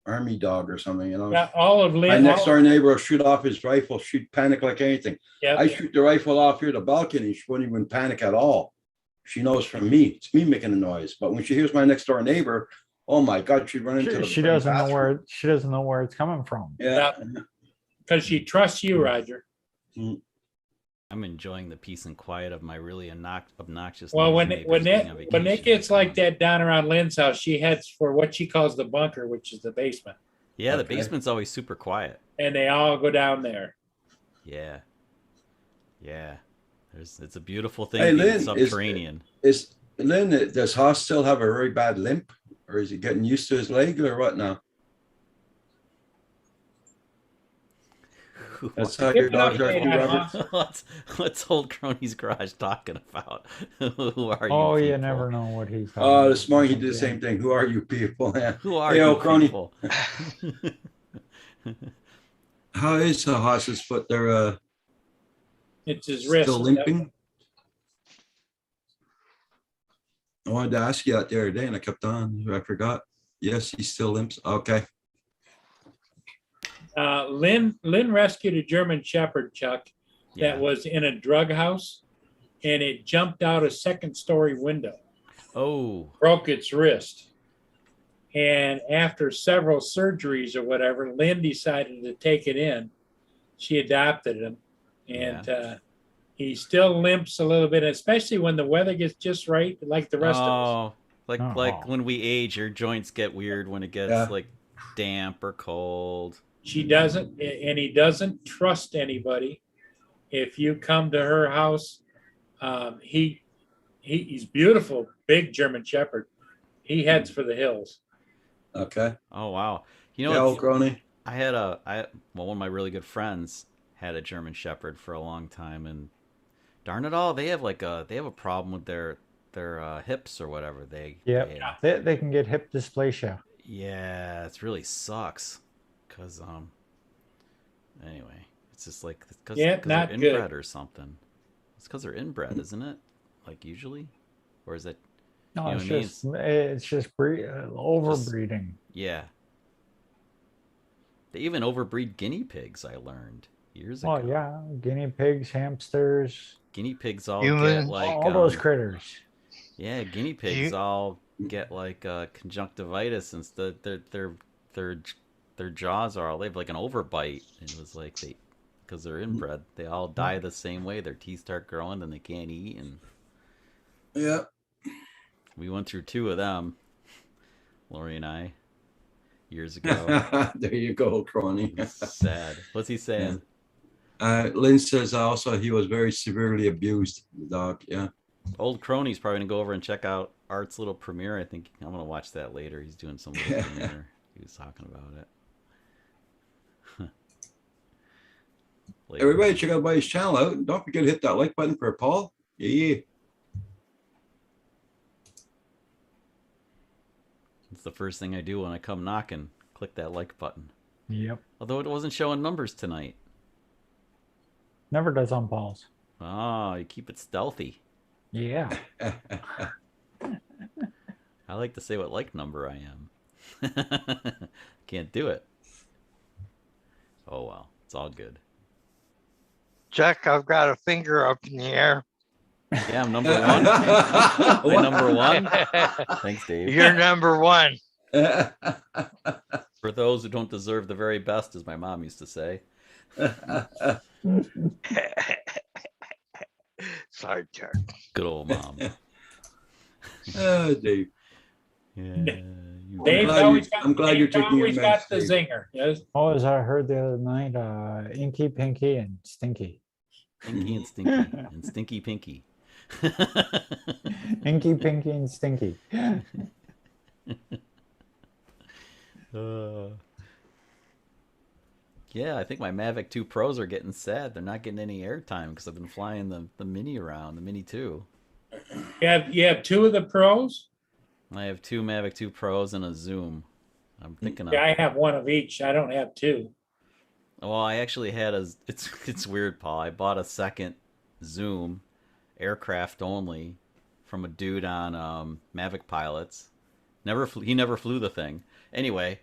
Army dog or something, Yeah, all of My Lynn. next door neighbor will shoot off his rifle, she'd panic like anything. Yep. I shoot the rifle off here the balcony, she wouldn't even panic at all. She knows from me, it's me making the noise. But when she hears my next door neighbor, oh my God, she'd run into the She doesn't know bathroom. where it's coming from. Yeah. Because she trusts you, Roger. I'm enjoying the peace and quiet of my really obnoxious. Well, noisy when neighbors being on when it vacation. gets like that down around Lynn's house, she heads for what she calls the bunker, which is the basement, Yeah, the Okay. basement's always super quiet. and they all go down there. Yeah. Yeah. It's a beautiful thing Hey, being Lynn, subterranean. Is Lynn, does Haas still have a very bad limp? Or is he getting used to his leg or what now? That's how your dogs are, Give too, an update on Robert? Haas. what's old Crony's Garage talking about? Who are you? Oh, you people? never know what he's. Oh, this morning he did the same thing. Who are you people? Yeah. Who are Hey, you old crony. people? How is Haas's foot? They're It's his wrist. still limping? I wanted to ask you that the other day and I kept on. I forgot. Yes, he still limps. Okay. Lynn rescued a German Shepherd, Chuck, Yeah. that was in a drug house, and it jumped out a second-story window, Oh, broke its wrist. And after several surgeries or whatever, Lynn decided to take it in. She adopted him, and he still limps a little bit, especially when the weather gets just right, like the rest of us. oh, like Oh. when we age, your joints get weird when it gets Yeah. like damp or cold. She doesn't, and he doesn't trust anybody. If you come to her house, he's beautiful, big German Shepherd. He heads for the hills. Okay. Oh wow! Yeah, It's- old crony. I had one of my really good friends had a German Shepherd for a long time, and darn it all, they have a problem with their hips or whatever. Yep. They can get hip dysplasia. Yeah, it really sucks. Cause anyway, it's just like because Yeah, not they're good. inbred or something. It's because they're inbred, isn't it? Like usually, or is it? No, You know it's what I mean? just overbreeding. Yeah. They even overbreed guinea pigs. I learned years ago. Oh yeah, guinea pigs, hamsters, Guinea pigs all Humans. get like all those critters. Yeah, guinea pigs all get like conjunctivitis and their jaws are all, they have like an overbite. It was like because they're inbred, they all die the same way. Their teeth start growing and they can't eat. And Yeah. we went through 2 of them, Lori and I, years ago. There you go, Crony. Sad. What's he saying? Lynn says also he was very severely abused, the dog. Yeah. Old Crony's probably gonna go over and check out Art's little premiere. I think I'm gonna watch that later. He's doing some little premiere. He was talking about it. Later. Everybody, check out his channel out. And don't forget to hit that like button for Paul. Yeah. It's the first thing I do when I come knocking. Click that like button. Yep. Although it wasn't showing numbers tonight. Never does on Paul's. Oh, you keep it stealthy. Yeah. I like to say what like number I am. Can't do it. Oh well, it's all good. Chuck, I've got a finger up in the air. Yeah, I'm number 1. I'm number 1. Thanks, Dave. You're number 1. For those who don't deserve the very best, as my mom used to say. Sorry, Chuck. Good old mom. Oh, Dave. Yeah. Dave's glad always you- got, I'm glad you're Dave's taking your always got meds, the Dave. zinger. Yes. Oh, as I heard the other night, Inky, Pinky, and Stinky. Pinky and Stinky. And Stinky Pinky. Inky, Pinky, and Stinky. Yeah, I think my Mavic 2 Pros are getting sad. They're not getting any airtime because I've been flying the Mini around, the Mini 2. You have 2 of the pros? I have 2 Mavic 2 Pros and a Zoom. I'm thinking of. Yeah, I have 1 of each. I don't have 2. Well, I actually had it's weird, Paul. I bought a second Zoom, aircraft only, from a dude on Mavic Pilots. He never flew the thing. Anyway,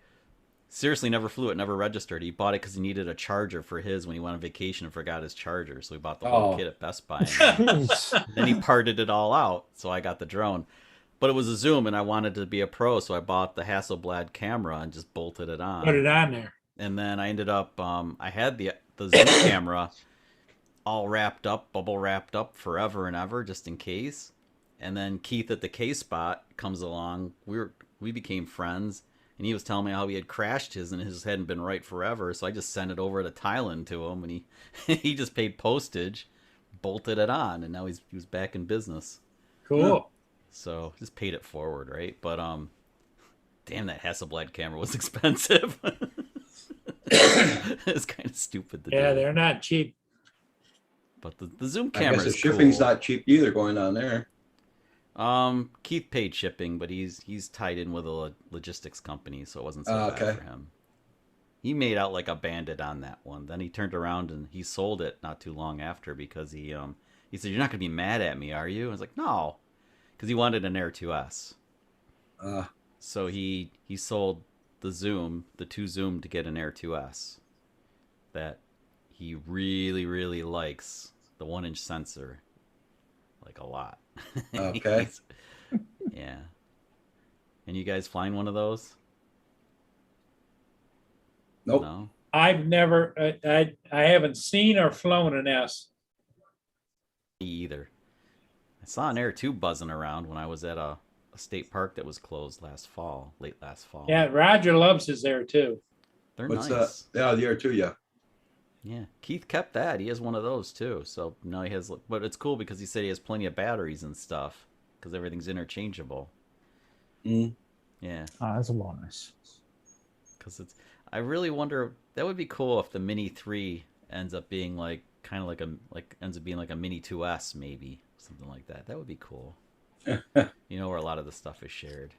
seriously, never flew it. Never registered. He bought it because he needed a charger for his when he went on vacation and forgot his charger. So he bought the whole Oh. kit at Best Buy. And Jeez. then he parted it all out. So I got the drone. But it was a Zoom, and I wanted to be a pro, so I bought the Hasselblad camera and just bolted it on. Put it on there. And then I ended up I had the Zoom camera all wrapped up, bubble wrapped up forever and ever, just in case. And then Keith at the K Spot comes along. We became friends, and he was telling me how he had crashed his and his hadn't been right forever. So I just sent it over to Thailand to him, and he he just paid postage, bolted it on, and now he was back in business. Cool. So just paid it forward, right? But damn, that Hasselblad camera was expensive. It's kind of stupid to Yeah, do. they're not cheap. But the Zoom I camera guess the is shipping's cool. not cheap either going on there. Keith paid shipping, but he's tied in with a logistics company, so it wasn't so bad Okay. for him. He made out like a bandit on that one. Then he turned around and he sold it not too long after because he said, "You're not gonna be mad at me, are you?" I was like, "No," because he wanted an Air 2S. So he sold the Zoom, the 2 Zoom, to get an Air 2S that he really, really likes, the 1-inch sensor, like a lot. Okay. Yeah. And you guys flying one of those? Nope. No? I've never, I haven't seen or flown an S. Me either. I saw an Air 2 buzzing around when I was at a state park that was closed late last fall. Yeah, Roger loves his there too. They're What's nice. that? Yeah, the Air 2, yeah. Yeah, Keith kept that. He has one of those too. So now he has, but it's cool because he said he has plenty of batteries and stuff because everything's interchangeable. Mm. Yeah, Oh, that's a bonus. because it's. I really wonder. That would be cool if the Mini 3 ends up being like kind of ends up being like a Mini 2S maybe, something like that. That would be cool. You know, where a lot of the stuff is shared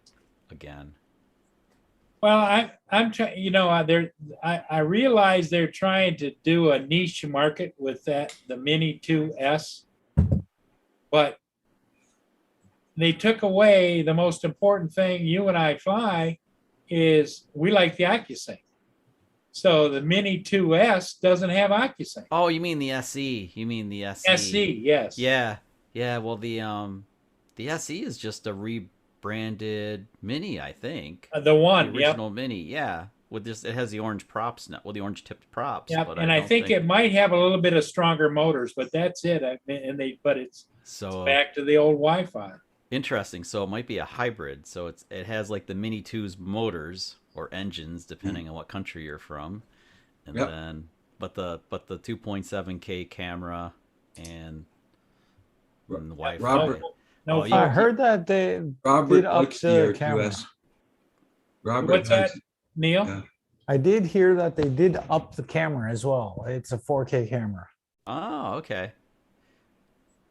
again. Well, I'm trying, I realize they're trying to do a niche market with the Mini 2S, but they took away the most important thing you and I fly is we like the OcuSync. So the Mini 2S doesn't have OcuSync. Oh, you mean the SE? You mean the SE? SE, yes. Yeah, yeah. Well, the The SE is just a rebranded Mini, I think. The one, The yep. original Mini, yeah. With this, it has the orange props now. Well, the orange tipped props. Yep, but and I don't think it might have a little bit of stronger motors, but that's it. But it's So back to the old Wi-Fi. interesting. So it might be a hybrid. So it has like the Mini 2's motors or engines, depending on what country you're from, and Yep. then but the 2.7K camera and the Wi-Fi. Robert- No, Oh, you- I heard that they Robert did up likes the the Air camera. 2S. Robert what's that, has, Neil? Yeah. I did hear that they did up the camera as well. It's a 4K camera. Oh, okay.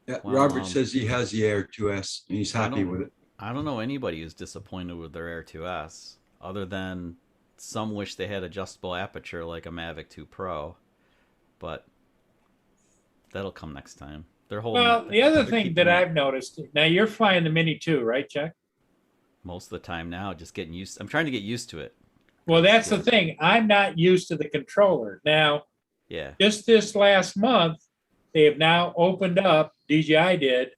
yeah, Well, Robert says he has the Air 2S and he's I happy don't- with it. I don't know anybody who's disappointed with their Air 2S, other than some wish they had adjustable aperture like a Mavic 2 Pro, but that'll come next time. They're holding. Well, it- the other they're thing keeping that it I've noticed, now you're flying the Mini 2, right, Chuck? most of the time now, just getting used. I'm trying to get used to it. Well, that's the thing. I'm not used to the controller. Now, Yeah. just this last month, they have now opened up, DJI did,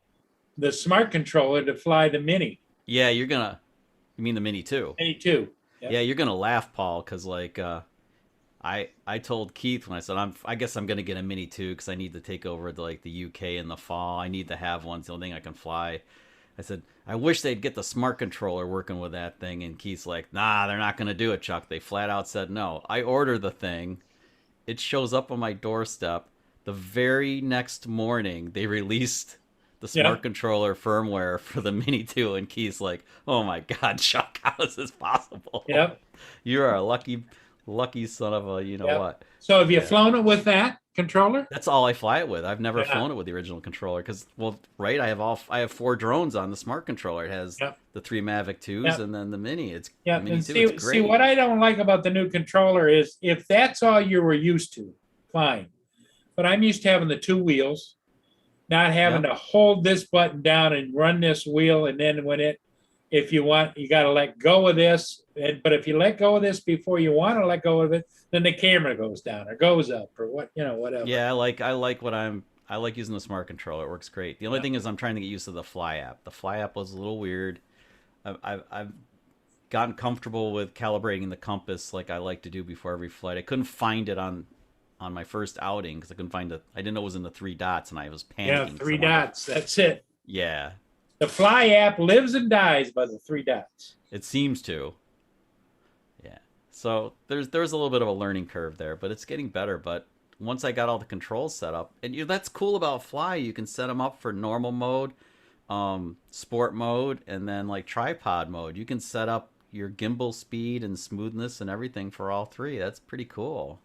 the smart controller to fly the Mini, Yeah, you're gonna. You mean the Mini 2? Mini 2. Yep. Yeah, you're gonna laugh, Paul, because like I told Keith when I said I guess I'm gonna get a Mini 2 because I need to take over to like the UK in the fall. I need to have one. It's the only thing I can fly. I said I wish they'd get the smart controller working with that thing, and Keith's like, nah, they're not gonna do it, Chuck. They flat out said no. I ordered the thing. It shows up on my doorstep. The very next morning, they released the Yeah. smart controller firmware for the Mini 2, and Keith's like, oh my God, Chuck, how is this possible? Yep. You are a lucky son of a, you know Yep. what? So have you Yeah. flown it with that controller? That's all I fly it with. I've never Yeah. flown it with the original controller because, well, right, I have 4 drones on the smart controller. It has Yep. the 3 Mavic 2s Yep. and then the Mini. It's Yeah, the Mini and 2, see, it's great. see what I don't like about the new controller is if that's all you were used to, fine. But I'm used to having the 2 wheels, not having to hold this button down and run this wheel, and then if you want, you got to let go of this. But if you let go of this before you want to let go of it, then the camera goes down or goes up or whatever. Yeah, I like using the smart controller. It works great. The only thing is I'm trying to get used to the Fly app. The Fly app was a little weird. I've gotten comfortable with calibrating the compass like I like to do before every flight. I couldn't find it on my first outing because I couldn't find it. I didn't know it was in the 3 dots, and I was panicking. Yeah, 'cause 3 I wanted- dots. That's it. Yeah, The Fly app lives and dies by the 3 dots. it seems to. Yeah. So there's a little bit of a learning curve there, but it's getting better. But once I got all the controls set up, and that's cool about Fly, you can set them up for normal mode, sport mode, and then like tripod mode. You can set up your gimbal speed and smoothness and everything for all 3. That's pretty cool.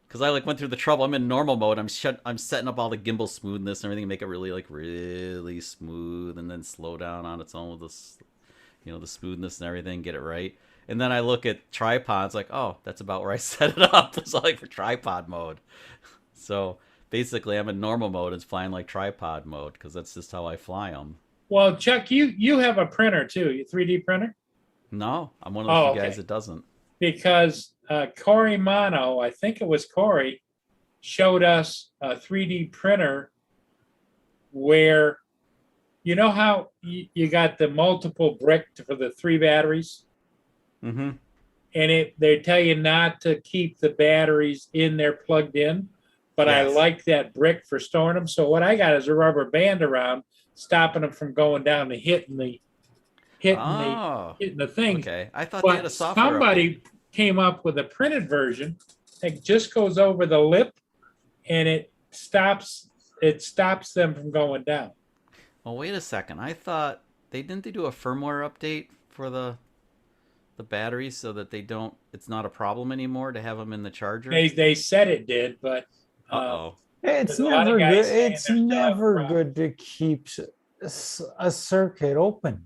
Because I went through the trouble. I'm in normal mode. I'm setting up all the gimbal smoothness and everything, make it really smooth, and then slow down on its own with the smoothness and everything, get it right. And then I look at tripods, like, oh, that's about where I set it up. It's like for tripod mode. So basically, I'm in normal mode. It's flying like tripod mode because that's just how I fly them. Well, Chuck, you have a printer too, you 3D printer? No, I'm one of the Oh, few guys okay. that doesn't. Because Corey Mano, I think it was Corey, showed us a 3D printer where, you know how you got the multiple brick for the 3 batteries? Mm-hmm. And they tell you not to keep the batteries in there plugged in, but I Yes. like that brick for storing them. So what I got is a rubber band around, stopping them from going down and hitting the thing. Okay. I thought they had But a software. somebody came up with a printed version that just goes over the lip and it stops them from going down. Well, wait a second. I thought they do a firmware update for the batteries so that it's not a problem anymore to have them in the charger. They said it did, but Uh-oh. It's There's a lot of never guys good. saying It's they're still having never problems. good to keep a circuit open.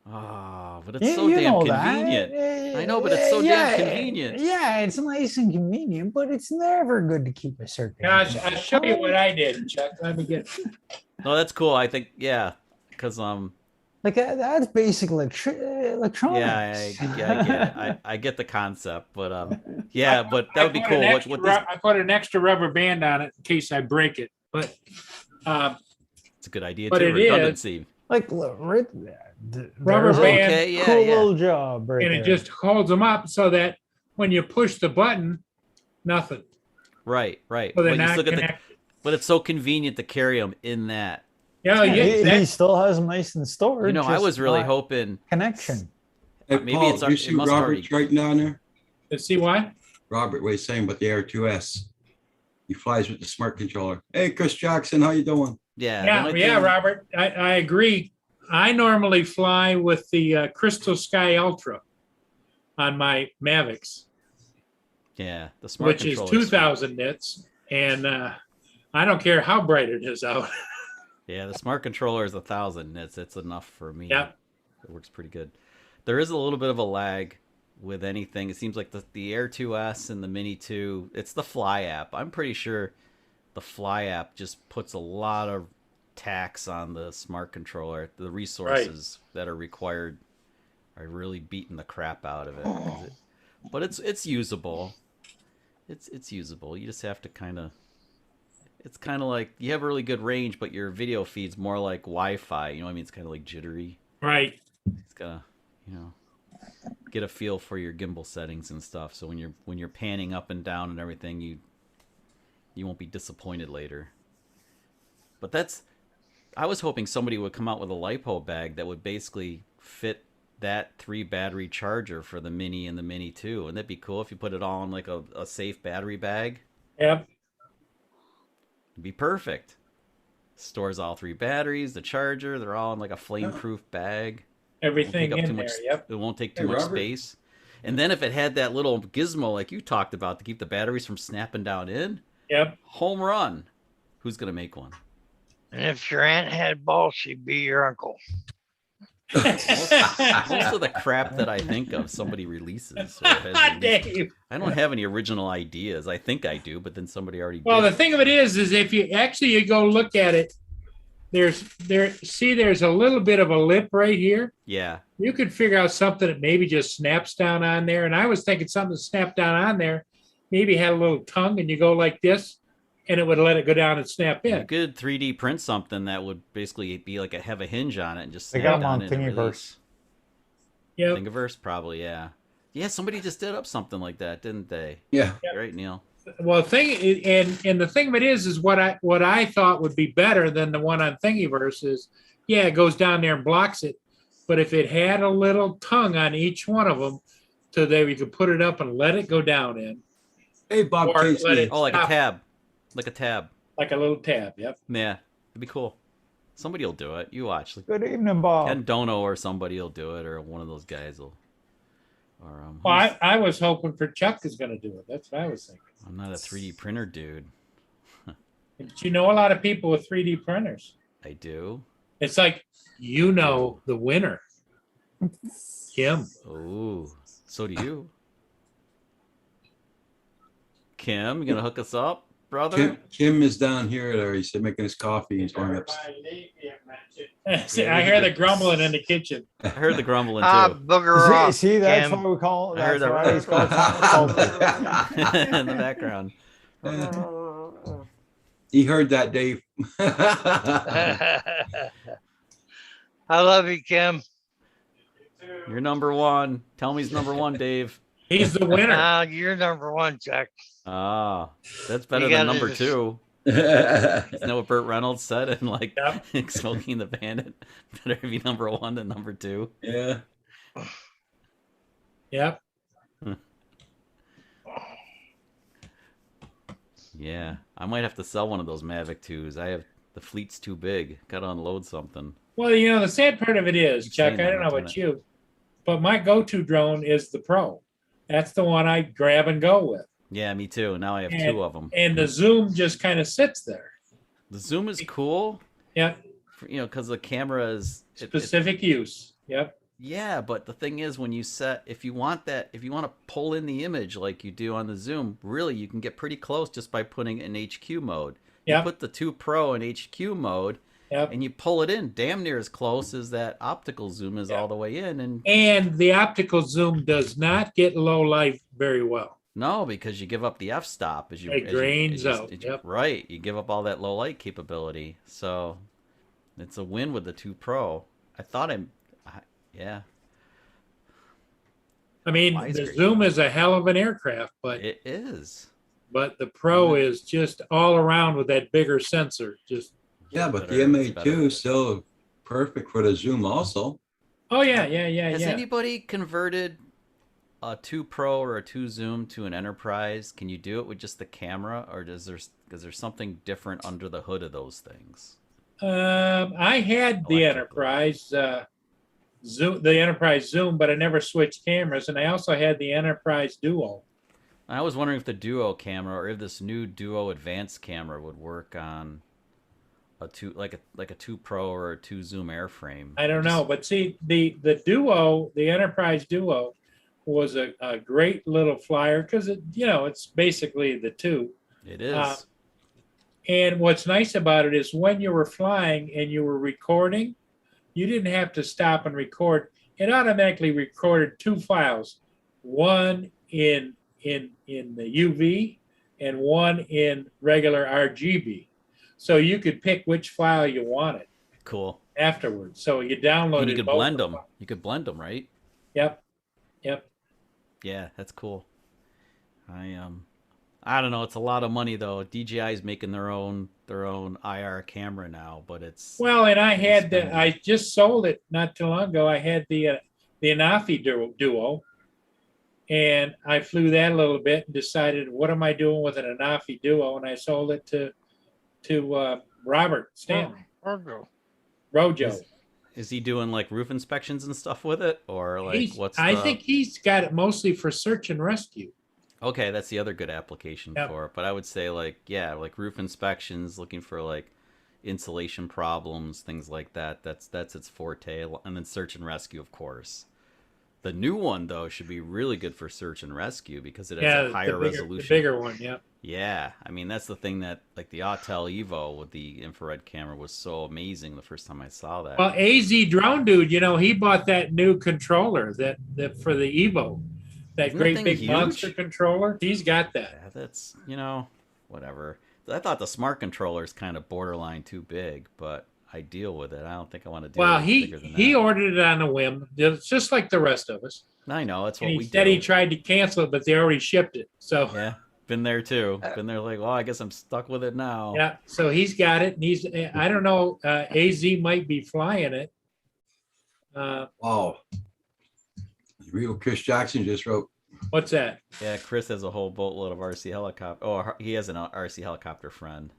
Oh, but it's so damn convenient. I know, but it's so damn convenient. Yeah, it's nice and convenient, but it's never good to keep a circuit. gosh, open. I'll show you what I did, Chuck. Let me get. No, that's cool. I think, yeah, because Like that's basic electronics. yeah, I get it. I get the concept, but yeah, but that would be cool. I put an extra rubber band on it in case I break it, but It's a good idea But too. it is- Redundancy. Like, look, right, Rubber there's a band. Okay, yeah, cool yeah. little job right and it there. just holds them up so that when you push the button, nothing. Right. So But they're you not still get the, connected. but it's so convenient to carry them in that. Yeah, Yeah, he that, still has them nice and stored. You know, I just was really not hoping connection. Hey, Maybe Paul, it's do al- you it see must Robert's already- right down there? let's see why. Robert, what he's saying about the Air 2S. He flies with the smart controller. Hey, Chris Jackson, how you doing? Yeah. the Yeah, only yeah, thing- Robert, I agree. I normally fly with the Crystal Sky Ultra on my Mavics, Yeah, the smart which is controller. 2,000 nits, and I don't care how bright it is out. Yeah, the smart controller is 1,000 nits. It's enough for me. Yeah. It works pretty good. There is a little bit of a lag with anything. It seems like the Air 2S and the Mini 2, it's the Fly app. I'm pretty sure the Fly app just puts a lot of tax on the smart controller. The resources that are required are really beating the crap out of it. But it's usable. It's usable. You just have to kind of. It's kind of like you have a really good range, but your video feed's more like Wi-Fi. You know what I mean? It's kind of like jittery. Right. It's gotta, get a feel for your gimbal settings and stuff. So when you're panning up and down and everything, you won't be disappointed later. But I was hoping somebody would come out with a LiPo bag that would basically fit that 3 battery charger for the Mini and the Mini 2. Wouldn't that be cool if you put it all in like a safe battery bag? Yep. It'd be perfect. Stores all 3 batteries, the charger, they're all in like a flame-proof bag. Everything Won't take up in too there. much, Yep. It won't take too Hey, much Robert. space. And then if it had that little gizmo like you talked about to keep the batteries from snapping down in, Yep. home run. Who's gonna make one? And if your aunt had balls, she'd be your uncle. Most of the crap that I think of, somebody releases. Or has released. Dave. I don't have any original ideas. I think I do, but then somebody already Well, the did. thing of it is if you go look at it, there's a little bit of a lip right here. Yeah. You could figure out something that maybe just snaps down on there. And I was thinking something that snapped down on there, maybe had a little tongue and you go like this and it would let it go down and snap You in. could 3D print something that would basically be like have a hinge on it and just They snap got 'em down on in and Thingiverse. release. Yep. Thingiverse, probably, yeah. Yeah, somebody just did up something like that, didn't they? Yeah. Right, Neil? Well, and the thing of it is what I thought would be better than the one on Thingiverse is, yeah, it goes down there and blocks it. But if it had a little tongue on each one of them, so that we could put it up and let it go down in, Hey, Bob Or let Casey. it- Oh, like a Stop. tab. Like a tab. like a little tab. Yep. Yeah, it'd be cool. Somebody will do it. You watch. Like, Good evening, Bob. Ken Dono or somebody will do it, or one of those guys will. Or Well, who's- I was hoping for Chuck is going to do it. That's what I was thinking. I'm not a 3D printer dude. But you know a lot of people with 3D printers. I do. It's like the winner, Kim. Oh, so do you. Kim, you gonna hook us up, brother? Kim is down here. There, he said making his coffee. He's going up. See, I hear the grumbling in the kitchen. I heard the grumbling Ah, too booger off. See, that's Kim. why we call. I heard That's that why he's called Salty. in the background. He heard that, Dave. I love you, Kim. You're number one. Tell me he's number one, Dave. He's the winner. Now you're number one, Jack. Ah, that's better You than gotta number just- 2. Isn't that what Burt Reynolds said in like Yep. Smoking the Bandit? Better be number 1 than number 2. Yeah. Yep. Yeah, I might have to sell one of those Mavic 2s. The fleet's too big. Got to unload something. Well, the sad part of it is, Keep Chuck, saying I that, don't know about Lieutenant. you, but my go-to drone is the Pro. That's the one I grab and go with. Yeah, me too. Now I have And- 2 of them. And the Zoom just kind of sits there. The zoom is cool, Yep. because the camera is Specific use. Yep. yeah, but the thing is, when you if you want to pull in the image like you do on the zoom, really you can get pretty close just by putting it in HQ mode. You Yep. put the 2 Pro in HQ mode, Yep. and you pull it in damn near as close as that optical zoom is Yeah. all the way in. And And the optical zoom does not get low light very well. no, because you give up the f-stop as you It as you- grains as you- out, as you- yep. Right, you give up all that low light capability. So It's a win with the 2 Pro. I thought yeah, I mean, Flies the great. Zoom is a hell of an aircraft, but it is. the Pro is just all around with that bigger sensor. Just Yeah, but Better- the it's better. MA2 is still perfect for the zoom also. oh yeah, yeah, yeah, Has yeah. anybody converted a 2 Pro or a 2 Zoom to an Enterprise? Can you do it with just the camera, or is there something different under the hood of those things? I had the Electrically. Enterprise Zoom, the Enterprise Zoom, but I never switched cameras, and I also had the Enterprise Duo. I was wondering if the Duo camera or if this new Duo Advanced camera would work on a 2 like a 2 Pro or a 2 Zoom airframe. I don't Just- know, but see, the Duo, the Enterprise Duo, was a great little flyer because it's basically the 2. It is. And what's nice about it is when you were flying and you were recording, you didn't have to stop and record. It automatically recorded 2 files, one in the UV and one in regular RGB. So you could pick which file you wanted Cool. afterwards. So you downloaded And you could both blend of them. You could blend them, right? Yep. Yeah, that's cool. I don't know. It's a lot of money though. DJI is making their own IR camera now, but it's Well, and I had Spending. I just sold it not too long ago. I had the Anafi Duo, and I flew that a little bit and decided, what am I doing with an Anafi Duo? And I sold it to Robert Stanley, Rojo. Is he doing like roof inspections and stuff with it, or like He's- I think he's got it mostly for search and rescue. Okay, that's the other good application Yep. for it. But I would say like roof inspections, looking for like insulation problems, things like that. That's its forte, and then search and rescue, of course. The new one though should be really good for search and rescue because it has Yeah, a higher the bigger, resolution. the bigger one. Yeah. Yeah, I mean that's the thing that like the Autel Evo with the infrared camera was so amazing the first time I saw that. Well, AZ Drone Dude, he bought that new controller that for the Evo, that Isn't that great thing big huge? monster controller. He's got that. Yeah, that's whatever. I thought the smart controller is kind of borderline too big, but I deal with it. I don't think I want to do Well, it he bigger than he that. ordered it on a whim, just like the rest of us. I know that's what And he we said do. he tried to cancel it, but they already shipped it. So Yeah, been there too. Been there like, well, I guess I'm stuck with it now. yeah, so he's got it, and he's I don't know, AZ might be flying it. Wow. Real Chris Jackson just wrote, What's that? Yeah, Chris has a whole boatload of RC helicopter. Oh, he has an RC helicopter friend.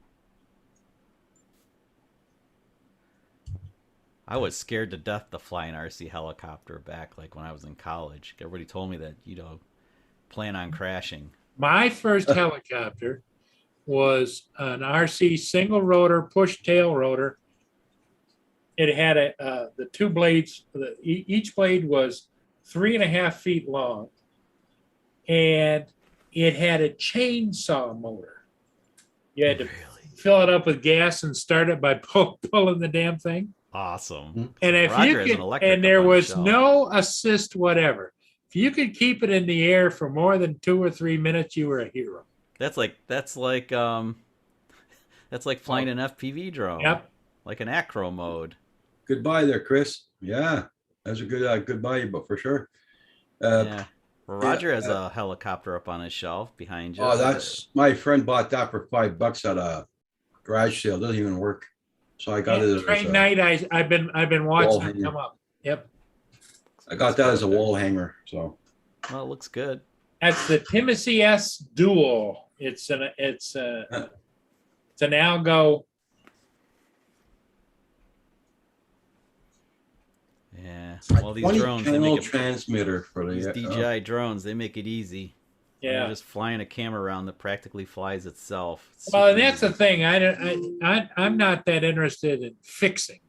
I was scared to death to fly an RC helicopter back like when I was in college. Everybody told me that, plan on crashing. My first helicopter was an RC single rotor push tail rotor. It had the 2 blades. Each blade was 3.5 feet long, and it had a chainsaw motor. You had to fill it up with gas and start it by pulling the damn thing. Awesome. And if Roger you has an could, electric and up there on the was shelf. no assist whatever. If you could keep it in the air for more than 2 or 3 minutes, you were a hero. That's like flying an FPV drone. Yep. Like an acro mode. goodbye there, Chris. Yeah, that's a good goodbye, but for sure. Yeah. Well, Roger has a helicopter up on his shelf behind you. Oh, that's my friend bought that for $5 at a garage sale. Doesn't even work. So I got it as Train a, night. I've been wall watching it hanger. come up. Yep. I got that as a wall hanger. So Well, it looks good. That's the Timothy S Dual. It's an Algo. Yeah. it's like Well, these 20 drones, they channel make it, transmitter for these the DJI drones, they make it easy. You're Yeah. just flying a camera around that practically flies itself. It's Well, and super that's the easy. thing. I'm not that interested in fixing.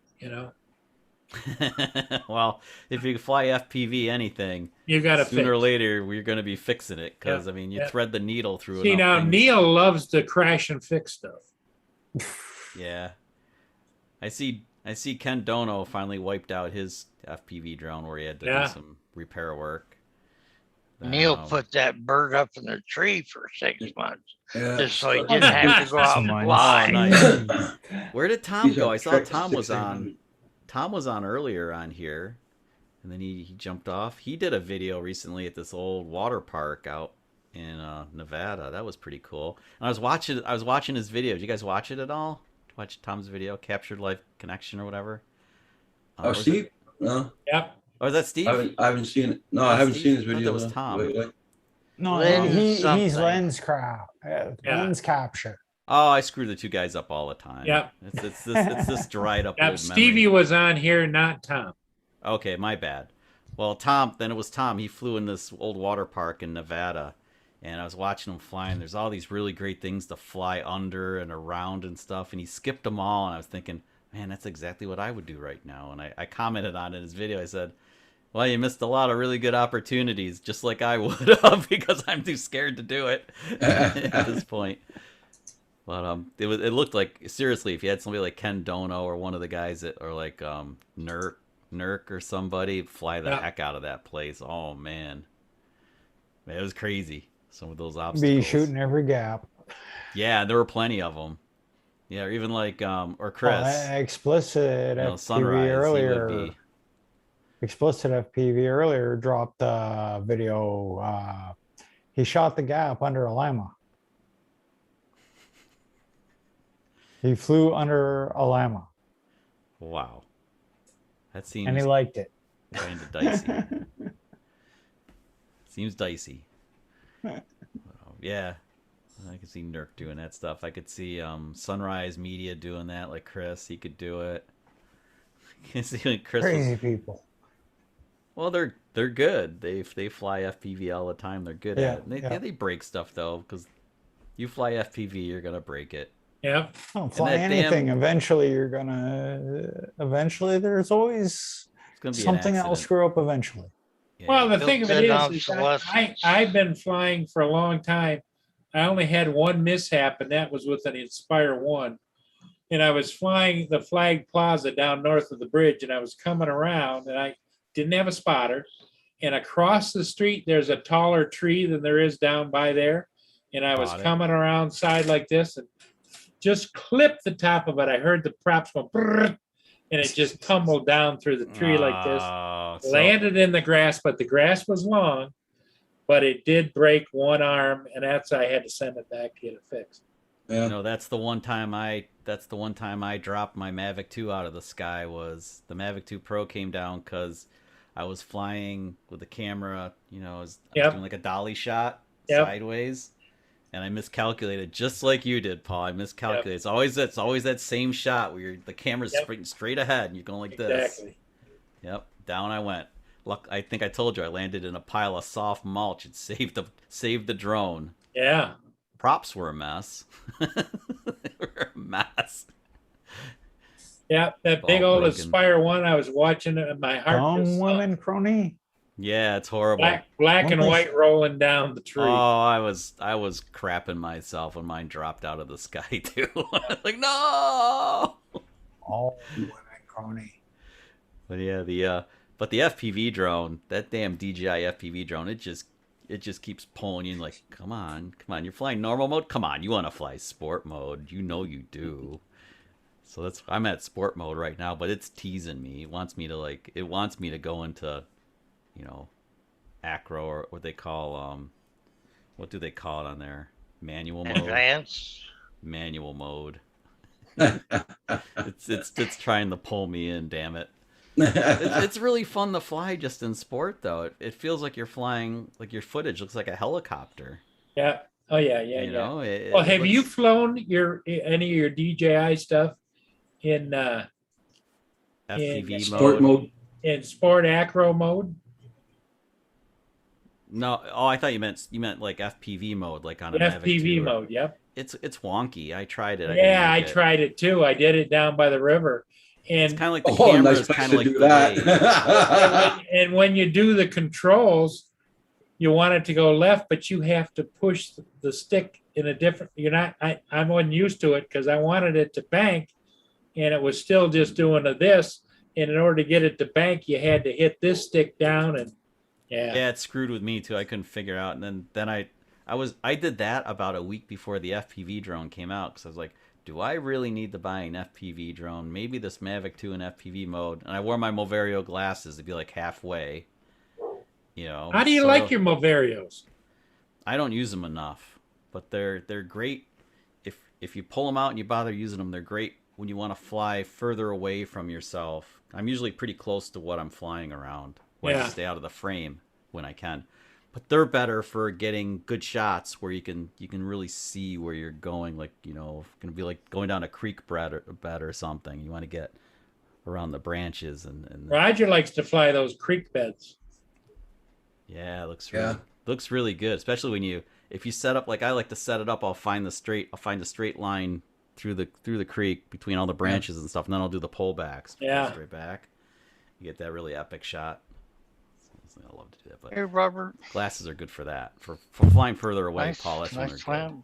Well, if you fly FPV anything, You got to fix. sooner or later we're going to be fixing it because Yeah, I mean you yeah. thread the needle through. See, enough now things. Neil loves to crash and fix stuff. Yeah, I see Ken Dono finally wiped out his FPV drone where he had to Yeah. do some repair work. Neil Um, put that bird up in the tree for 6 months Yeah. just so he didn't have to go out and Someone- fly. Oh, nice. Where did Tom These go? are I saw tricks, Tom was 600. on. Tom was on earlier on here, and then he jumped off. He did a video recently at this old water park out in Nevada. That was pretty cool. And I was watching his video. Did you guys watch it at all? Watch Tom's video, Captured Life Connection or whatever. Oh, was it- Steve? No, Yep. Oh, is that Steve? I haven't seen it. No, Oh, I haven't Steve? seen his I thought video. that was no. Tom. Wait. No, Lens he's something. Yeah. lens capture. Oh, I screw the two guys up all the time. Yep. It's this dried up Yep. old Stevie memory. was on here, not Tom. Okay, my bad. Well, Tom, then it was Tom. He flew in this old water park in Nevada, and I was watching him fly, and there's all these really great things to fly under and around and stuff, and he skipped them all, and I was thinking, man, that's exactly what I would do right now. And I commented on it in his video. I said, well, you missed a lot of really good opportunities, just like I would have, because I'm too scared to do it at this point. But it looked like, seriously, if you had somebody like Ken Dono or one of the guys that, or like Nurk or somebody, fly the Yeah. heck out of that place. Oh man, it was crazy. Some of those obstacles. Be shooting every gap. Yeah, there were plenty of them. Yeah, or even like or Chris, Explicit you know, FPV Sunrise. He earlier. would be. Explicit FPV earlier dropped a video. He shot the gap under a llama. He flew under a llama Wow, that and seems he liked it. kind of dicey. Seems dicey. Yeah, I could see Nurk doing that stuff. I could see Sunrise Media doing that, like Chris. He could do it. I can see like Chris. Crazy people. Well, they're good. They fly FPV all the time. They're good Yeah, at it. yeah. They break stuff though, because you fly FPV, you're gonna break it. Yep. Don't fly that damn- anything. Eventually, you're gonna. Eventually, there's always It's gonna be something an that will accident. screw up eventually. Yeah. Well, the thing of it Built-in is obsolescence. I've been flying for a long time. I only had one mishap, and that was with an Inspire 1. And I was flying the Flag Plaza down north of the bridge, and I was coming around, and I didn't have a spotter. And across the street, there's a taller tree than there is down by there. And I was Got it. coming around side like this and just clipped the top of it. I heard the props go, brrrt, and it just tumbled down through the tree like this. Oh, so- Landed in the grass, but the grass was long, but it did break one arm, and that's I had to send it back to get it fixed. Yeah. No, that's the one time I dropped my Mavic 2 out of the sky. Was the Mavic 2 Pro came down because I was flying with the camera, you know, I was Yep. doing like a dolly shot Yep. sideways, and I miscalculated just like you did, Paul. I miscalculated. It's always that same shot where the camera's Yep. straight ahead and you're going like this. Exactly. Yep, down I went. Look, I think I told you I landed in a pile of soft mulch. It saved the drone. Yeah. Props were a mess. They were a mess. Yeah. That All big old broken. Inspire 1, I was watching it, and my heart Dumb just sunk. women, crony. Yeah, it's horrible. Black and One white rolling down the tree. Oh, I was crapping myself when mine dropped out of the sky too. Like no. All women, crony. But yeah, the FPV drone, that damn DJI FPV drone, it just keeps pulling you in like, come on, you're flying normal mode. Come on, you want to fly sport mode? You know you do. So I'm at sport mode right now, but it's teasing me. It wants me to go into, you know, acro or what they call what do they call it on there? Manual mode. Advance. Manual mode. It's trying to pull me in, damn it. It's really fun to fly just in sport though. It feels like you're flying, like your footage looks like a helicopter. Yeah. Oh yeah, You yeah. know? Well, have you flown any of your DJI stuff in FPV Sport mode. in sport acro mode? No, I thought you meant like FPV mode, like on a Mavic FPV 2 or- mode. Yep. It's wonky. I tried it. Yeah, I didn't like it. tried it too. I did it down by the river, It's and kind of like the Oh, camera nice is place kind to of like do delayed. that. and when you do the controls, you want it to go left, but you have to push the stick in a different. You're not. I wasn't used to it because I wanted it to bank, and it was still just doing this. And in order to get it to bank, you had to hit this stick down and Yeah. Yeah, it screwed with me too. I couldn't figure out, and then I did that about a week before the FPV drone came out because I was like, do I really need to buy an FPV drone? Maybe this Mavic 2 in FPV mode. And I wore my Moverio glasses to be like halfway. You know. How do you like your Moverios? I don't use them enough, but they're great. If you pull them out and you bother using them, they're great when you want to fly further away from yourself. I'm usually pretty close to what I'm flying around. Where I Yeah. just stay out of the frame when I can. But they're better for getting good shots where you can really see where you're going. Like, you know, gonna be like going down a creek bed or something. You want to get around the branches and Roger likes to fly those creek beds. yeah, it looks Yeah. looks really good, especially when if you set up like I like to set it up. I'll find a straight line through the creek between all the branches and stuff, and then I'll do the pullbacks. Yeah. Straight back. You get that really epic shot. I love to do that, but Hey, Robert. glasses are good for that. For flying further away, Nice, Paul. That's when nice they're good. plan.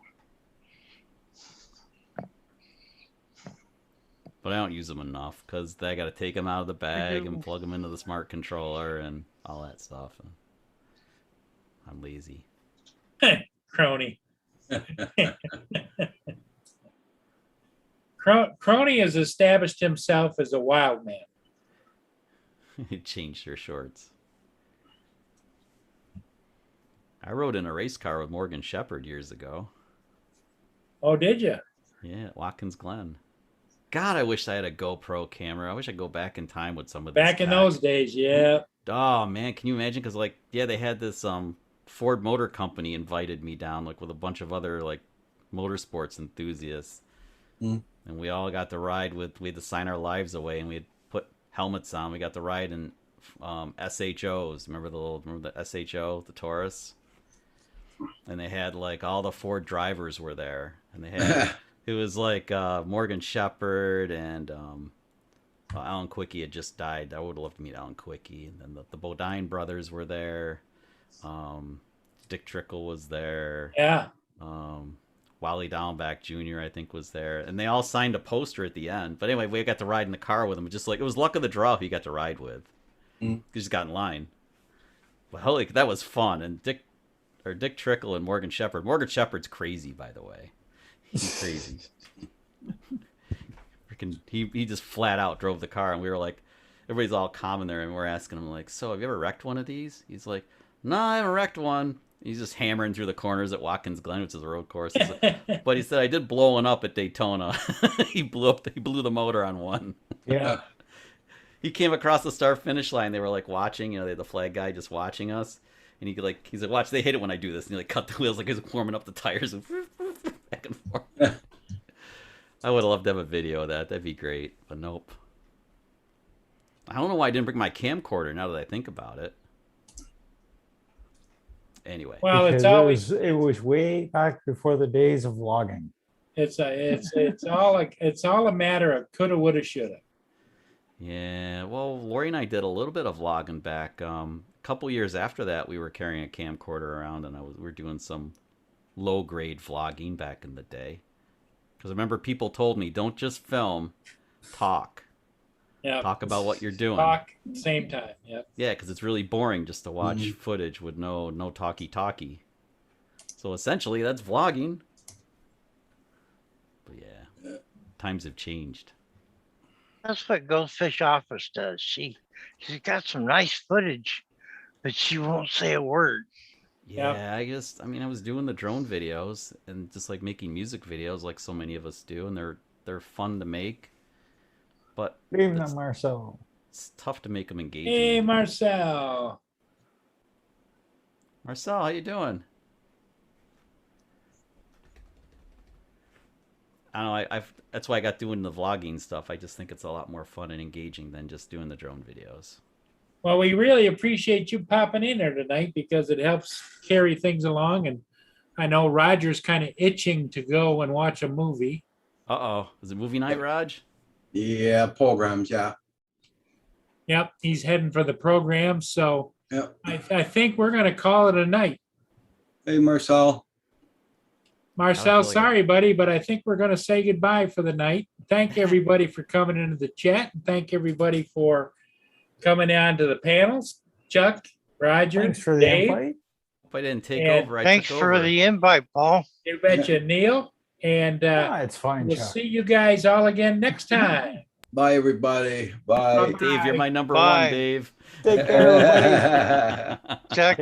But I don't use them enough because I got to take them out of the bag do. and plug them into the smart controller and all that stuff. And I'm lazy. Crony. Crony has established himself as a wild man. He changed their shorts. I rode in a race car with Morgan Shepherd years ago. Oh, did you? Yeah, at Watkins Glen. God, I wish I had a GoPro camera. I wish I'd go back in time with some of this. Back in tech. those days, yeah. Oh man, can you imagine? Because like, yeah, they had this Ford Motor Company invited me down like with a bunch of other like motorsports enthusiasts, Mm. and we all got to ride with. We had to sign our lives away, and we had put helmets on. We got to ride in SHOs. Remember the SHO, the Taurus? And they had like all the Ford drivers were there, and they had it was like Morgan Shepherd and Alan Quickie had just died. I would love to meet Alan Quickie, and then the Bodine brothers were there. Dick Trickle was there. Yeah. Wally Downback Jr. I think was there, and they all signed a poster at the end. But anyway, we got to ride in the car with them. Just like it was luck of the draw who you got to ride with. Mm. You just got in line. But holy, that was fun. And Dick Trickle and Morgan Shepherd. Morgan Shepherd's crazy, by the way. He's crazy. Freaking, he just flat out drove the car, and we were like, everybody's all calm in there, and we're asking him like, so have you ever wrecked one of these? He's like, no, I haven't wrecked one. He's just hammering through the corners at Watkins Glen, which is a road course. But he said, I did blow one up at Daytona. he blew the motor on one. Yeah. He came across the start finish line. They were like watching, you know, they had the flag guy just watching us. And he's like, watch, they hate it when I do this. And he like cut the wheels like he's warming up the tires and back and forth. I would have loved to have a video of that. That'd be great. But nope. I don't know why I didn't bring my camcorder now that I think about it. Anyway. Well, Because it's always it was way back before the days of vlogging. it's all a matter of coulda, woulda, shoulda. Yeah, well, Lori and I did a little bit of vlogging back. A couple years after that, we were carrying a camcorder around, and we were doing some low-grade vlogging back in the day. Because I remember people told me, don't just film, talk. Yeah. Talk about what you're doing. Talk at the same time. Yep. Yeah, because it's really boring just to watch footage with no talkie. So essentially, that's vlogging. But yeah, times have changed. That's what Goldfish Office does. She's got some nice footage, but she won't say a word. Yeah, I was doing the drone videos and just like making music videos like so many of us do, and they're fun to make. But Good evening, Marcel. it's tough to make them engaging. Hey, Marcel. Marcel, how you doing? I don't know. That's why I got doing the vlogging stuff. I just think it's a lot more fun and engaging than just doing the drone videos. Well, we really appreciate you popping in there tonight because it helps carry things along. And I know Roger's kind of itching to go and watch a movie. Uh-oh. Is it movie night, Raj? Yeah, programs, yeah. Yep, he's heading for the program. So Yep. I think we're going to call it a night. Hey, Marcel. Marcel, like sorry, buddy, but I think we're going to say goodbye for the night. Thank everybody for coming into the chat. And thank everybody for coming on to the panels. Chuck, Roger, Thanks for the Dave, invite. If I didn't take And over, I Thanks took for over. the invite, Paul. you betcha, Neil, and Ah, it's fine, we'll Chuck. see you guys all again next time. Bye, everybody. Bye. Dave, you're my number Bye. one, Dave. Take care, everybody. Jack